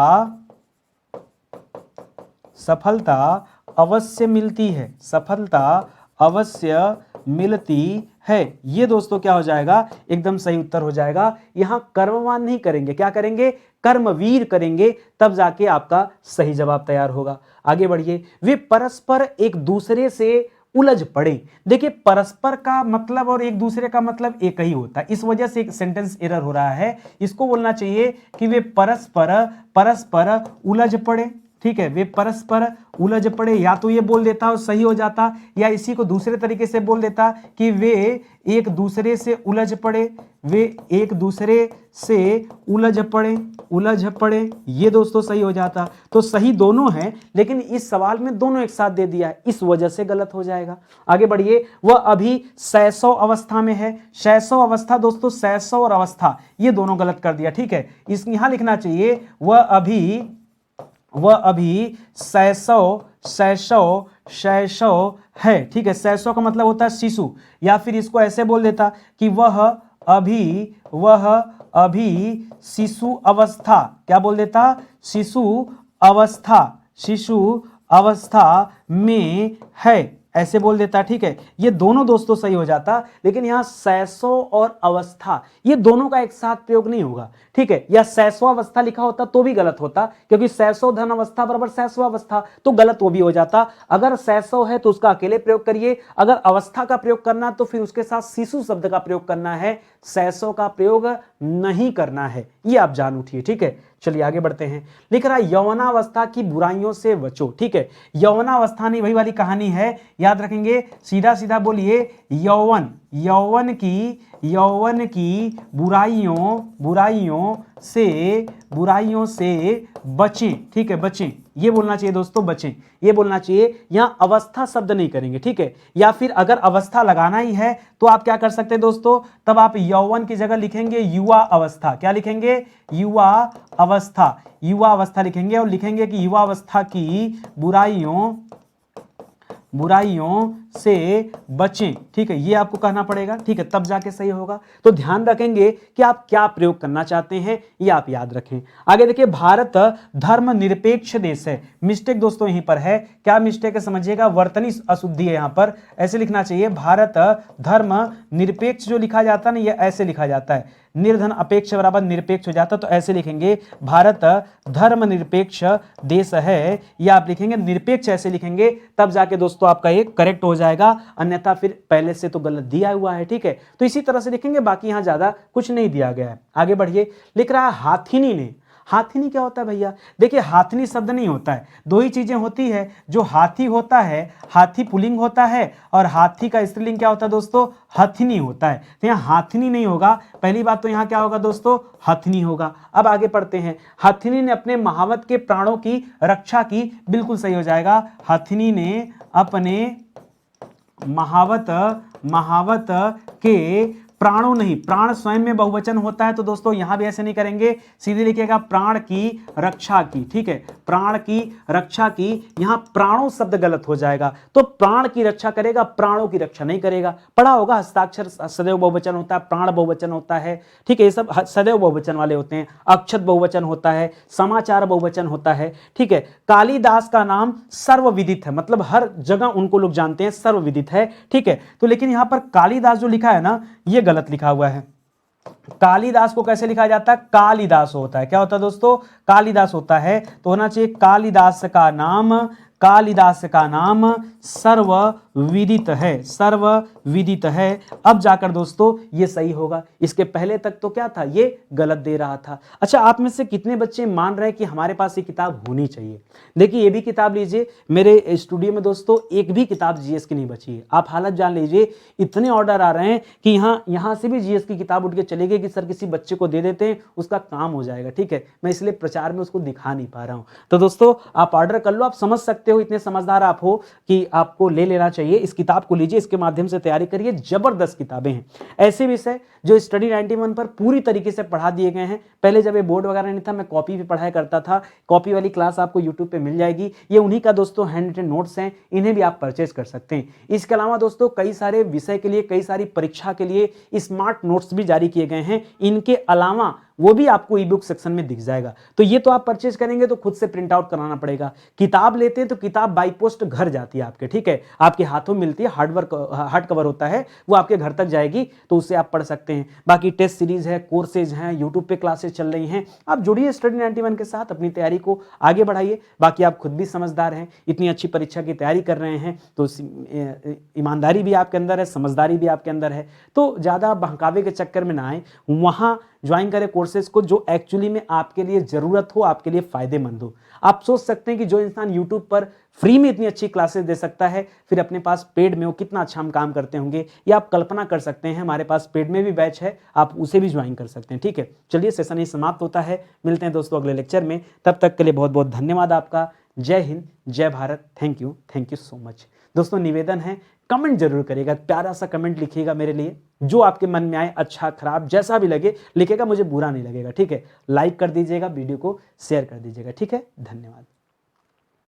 अवश्य मिलती है। सफलता अवश्य मिलती है। ये दोस्तों क्या हो जाएगा, एकदम सही उत्तर हो जाएगा। यहां कर्मवान नहीं करेंगे, क्या करेंगे, कर्मवीर करेंगे, तब जाके आपका सही जवाब तैयार होगा। आगे बढ़िए। वे परस्पर एक दूसरे से उलझ पड़े। देखिए, परस्पर का मतलब और एक दूसरे का मतलब एक ही होता है, इस वजह से एक सेंटेंस एरर हो रहा है। इसको बोलना चाहिए कि वे परस्पर उलझ पड़े। ठीक है, वे परस्पर उलझ पड़े, या तो ये बोल देता और सही हो जाता, या इसी को दूसरे तरीके से बोल देता कि वे एक दूसरे से उलझ पड़े। वे एक दूसरे से उलझ पड़े, ये दोस्तों सही हो जाता। तो सही दोनों हैं, लेकिन इस सवाल में दोनों एक साथ दे दिया है, इस वजह से गलत हो जाएगा। आगे बढ़िए। वह अभी शैशव अवस्था में है। शैशव अवस्था दोस्तों, शैशव और अवस्था ये दोनों गलत कर दिया। ठीक है, इस यहां लिखना चाहिए वह अभी शैशव है। ठीक है, शैशव का मतलब होता है शिशु, या फिर इसको ऐसे बोल देता कि वह अभी शिशु अवस्था। क्या बोल देता, शिशु अवस्था में है, ऐसे बोल देता। ठीक है, ये दोनों दोस्तों सही हो जाता, लेकिन यहां शैशव और अवस्था ये दोनों का एक साथ प्रयोग नहीं होगा। ठीक है, या शैशवावस्था लिखा होता तो भी गलत होता, क्योंकि शैशव धन अवस्था बराबर शैशवावस्था, तो गलत वो भी हो जाता। अगर शैशव है तो उसका अकेले प्रयोग करिए, अगर अवस्था का प्रयोग करना तो फिर उसके साथ शिशु शब्द का प्रयोग करना है, शैशव का प्रयोग नहीं करना है, ये आप जान उठिए। ठीक है, चलिए आगे बढ़ते हैं। लिख रहा है यौवनावस्था की बुराइयों से बचो। ठीक है, यौवनावस्था नहीं, वही वाली कहानी है, याद रखेंगे। सीधा सीधा बोलिए, यौवन की बुराइयों से बचें। ठीक है, बचें, ये बोलना चाहिए दोस्तों, बचें, ये बोलना चाहिए। यहां अवस्था शब्द नहीं करेंगे। ठीक है, या फिर अगर अवस्था लगाना ही है तो आप क्या कर सकते हैं दोस्तों, तब आप यौवन की जगह लिखेंगे युवा अवस्था। क्या लिखेंगे, युवा अवस्था लिखेंगे, और लिखेंगे कि युवा अवस्था की बुराइयों से बचें, ठीक है, ये आपको कहना पड़ेगा, ठीक है, तब जाके सही होगा। तो ध्यान रखेंगे कि आप क्या प्रयोग करना चाहते हैं, ये आप याद रखें। आगे देखिए, भारत धर्मनिरपेक्ष देश है। मिस्टेक दोस्तों यहीं पर है, क्या मिस्टेक है समझिएगा, वर्तनी अशुद्धि है यहां पर, ऐसे लिखना चाहिए, भारत धर्म निरपेक्ष जो लिखा जाता है ना, ये ऐसे लिखा जाता है, निर्धन अपेक्ष बराबर निरपेक्ष हो जाता, तो ऐसे लिखेंगे, भारत धर्मनिरपेक्ष देश है, या आप लिखेंगे निरपेक्ष, ऐसे लिखेंगे, तब जाके दोस्तों आपका ये करेक्ट हो जाएगा, अन्यथा फिर पहले से तो गलत दिया हुआ है, ठीक है। तो इसी तरह से लिखेंगे, बाकी यहां ज्यादा कुछ नहीं दिया गया है। आगे बढ़िए, लिख रहा है हाथिनी ने। हाथिनी क्या होता है भैया, देखिए हाथिनी शब्द नहीं होता है, दो ही चीजें होती है, जो हाथी होता है, हाथी पुल्लिंग होता है, और हाथी का स्त्रीलिंग क्या होता है दोस्तों, हथिनी होता है। तो यहाँ हाथिनी नहीं होगा, पहली बात तो यहाँ क्या होगा दोस्तों, हथिनी होगा। अब आगे पढ़ते हैं, हथिनी ने अपने महावत के प्राणों की रक्षा की, बिल्कुल सही हो जाएगा, हथिनी ने अपने महावत के प्राणों, नहीं, प्राण स्वयं में बहुवचन होता है, तो दोस्तों यहां भी ऐसे नहीं करेंगे, सीधे लिखिएगा प्राण की रक्षा की, ठीक है, प्राण की रक्षा की, यहां प्राणों शब्द गलत हो जाएगा, तो प्राण की रक्षा करेगा, प्राणों की रक्षा नहीं करेगा। पढ़ा होगा, हस्ताक्षर सदैव बहुवचन होता है, प्राण बहुवचन होता है, ठीक है, ये सब सदैव बहुवचन वाले होते हैं, अक्षत बहुवचन होता है, समाचार बहुवचन होता है, ठीक है। कालिदास का नाम सर्वविदित है, मतलब हर जगह उनको लोग जानते हैं, सर्वविदित है, ठीक है। तो लेकिन यहां पर कालिदास जो लिखा है ना, ये गलत लिखा हुआ है। कालिदास को कैसे लिखा जाता है, कालिदास होता है, क्या होता है दोस्तों, कालिदास होता है, तो होना चाहिए कालिदास का नाम सर्वविदित है, सर्वविदित है। अब जाकर दोस्तों ये सही होगा, इसके पहले तक तो क्या था, ये गलत दे रहा था। अच्छा, आप में से कितने बच्चे मान रहे हैं कि हमारे पास ये किताब होनी चाहिए। देखिए, ये भी किताब लीजिए, मेरे स्टूडियो में दोस्तों एक भी किताब जीएस की नहीं बची है। आप हालत जान लीजिए, इतने ऑर्डर आ रहे हैं कि यहाँ से भी जीएस की किताब उठ के चली गई कि सर किसी बच्चे को दे देते हैं, उसका काम हो जाएगा, ठीक है। मैं इसलिए प्रचार में उसको दिखा नहीं पा रहा हूँ। तो दोस्तों आप ऑर्डर कर लो, आप समझ सकते हो, इतने समझदार आप हो कि आपको ले लेना चाहिए। इस किताब को लीजिए, इसके माध्यम से तैयारी करिए, जबरदस्त किताबें हैं, ऐसे विषय जो स्टडी 91 पर पूरी तरीके से पढ़ा दिए गए हैं। पहले जब ये बोर्ड वगैरह नहीं था, मैं कॉपी भी पढ़ाया करता था, कॉपी वाली क्लास आपको यूट्यूब पे मिल जाएगी। ये उन्हीं का दोस्तों हैंड रिटन नोट्स हैं, इन्हें भी आप परचेज कर सकते हैं। इसके अलावा दोस्तों कई सारे विषय के लिए, कई सारी परीक्षा के लिए स्मार्ट नोट्स भी जारी किए गए हैं। इनके अलावा वो भी आपको ई बुक सेक्शन में दिख जाएगा। तो ये तो आप परचेज करेंगे तो खुद से प्रिंट आउट कराना पड़ेगा। किताब लेते हैं तो किताब बाई पोस्ट घर जाती है आपके, ठीक है, आपके हाथों मिलती है, हार्ड कवर होता है, वो आपके घर तक जाएगी, तो उससे आप पढ़ सकते हैं। बाकी टेस्ट सीरीज है, कोर्सेज हैं, यूट्यूब पे क्लासेज चल रही हैं, आप जुड़िए स्टडी 91 के साथ, अपनी तैयारी को आगे बढ़ाइए। बाकी आप खुद भी समझदार हैं, इतनी अच्छी परीक्षा की तैयारी कर रहे हैं, तो ईमानदारी भी आपके अंदर है, समझदारी भी आपके अंदर है, तो ज़्यादा बहकावे के चक्कर में ना आए, वहाँ ज्वाइन करें कोर्सेज को जो एक्चुअली में आपके लिए ज़रूरत हो, आपके लिए फ़ायदेमंद हो। आप सोच सकते हैं कि जो इंसान यूट्यूब पर फ्री में इतनी अच्छी क्लासेस दे सकता है, फिर अपने पास पेड में वो कितना अच्छा हम काम करते होंगे, या आप कल्पना कर सकते हैं। हमारे पास पेड में भी बैच है, आप उसे भी ज्वाइन कर सकते हैं, ठीक है। चलिए, सेशन ही समाप्त होता है, मिलते हैं दोस्तों अगले लेक्चर में, तब तक के लिए बहुत बहुत धन्यवाद आपका। जय हिंद, जय Bharat, thank you so much. दोस्तों निवेदन है, कमेंट जरूर करिएगा, प्यारा सा कमेंट लिखिएगा मेरे लिए, जो आपके मन में आए, अच्छा खराब जैसा भी लगे लिखेगा, मुझे बुरा नहीं लगेगा, ठीक है। लाइक कर दीजिएगा, वीडियो को शेयर कर दीजिएगा, ठीक है। धन्यवाद।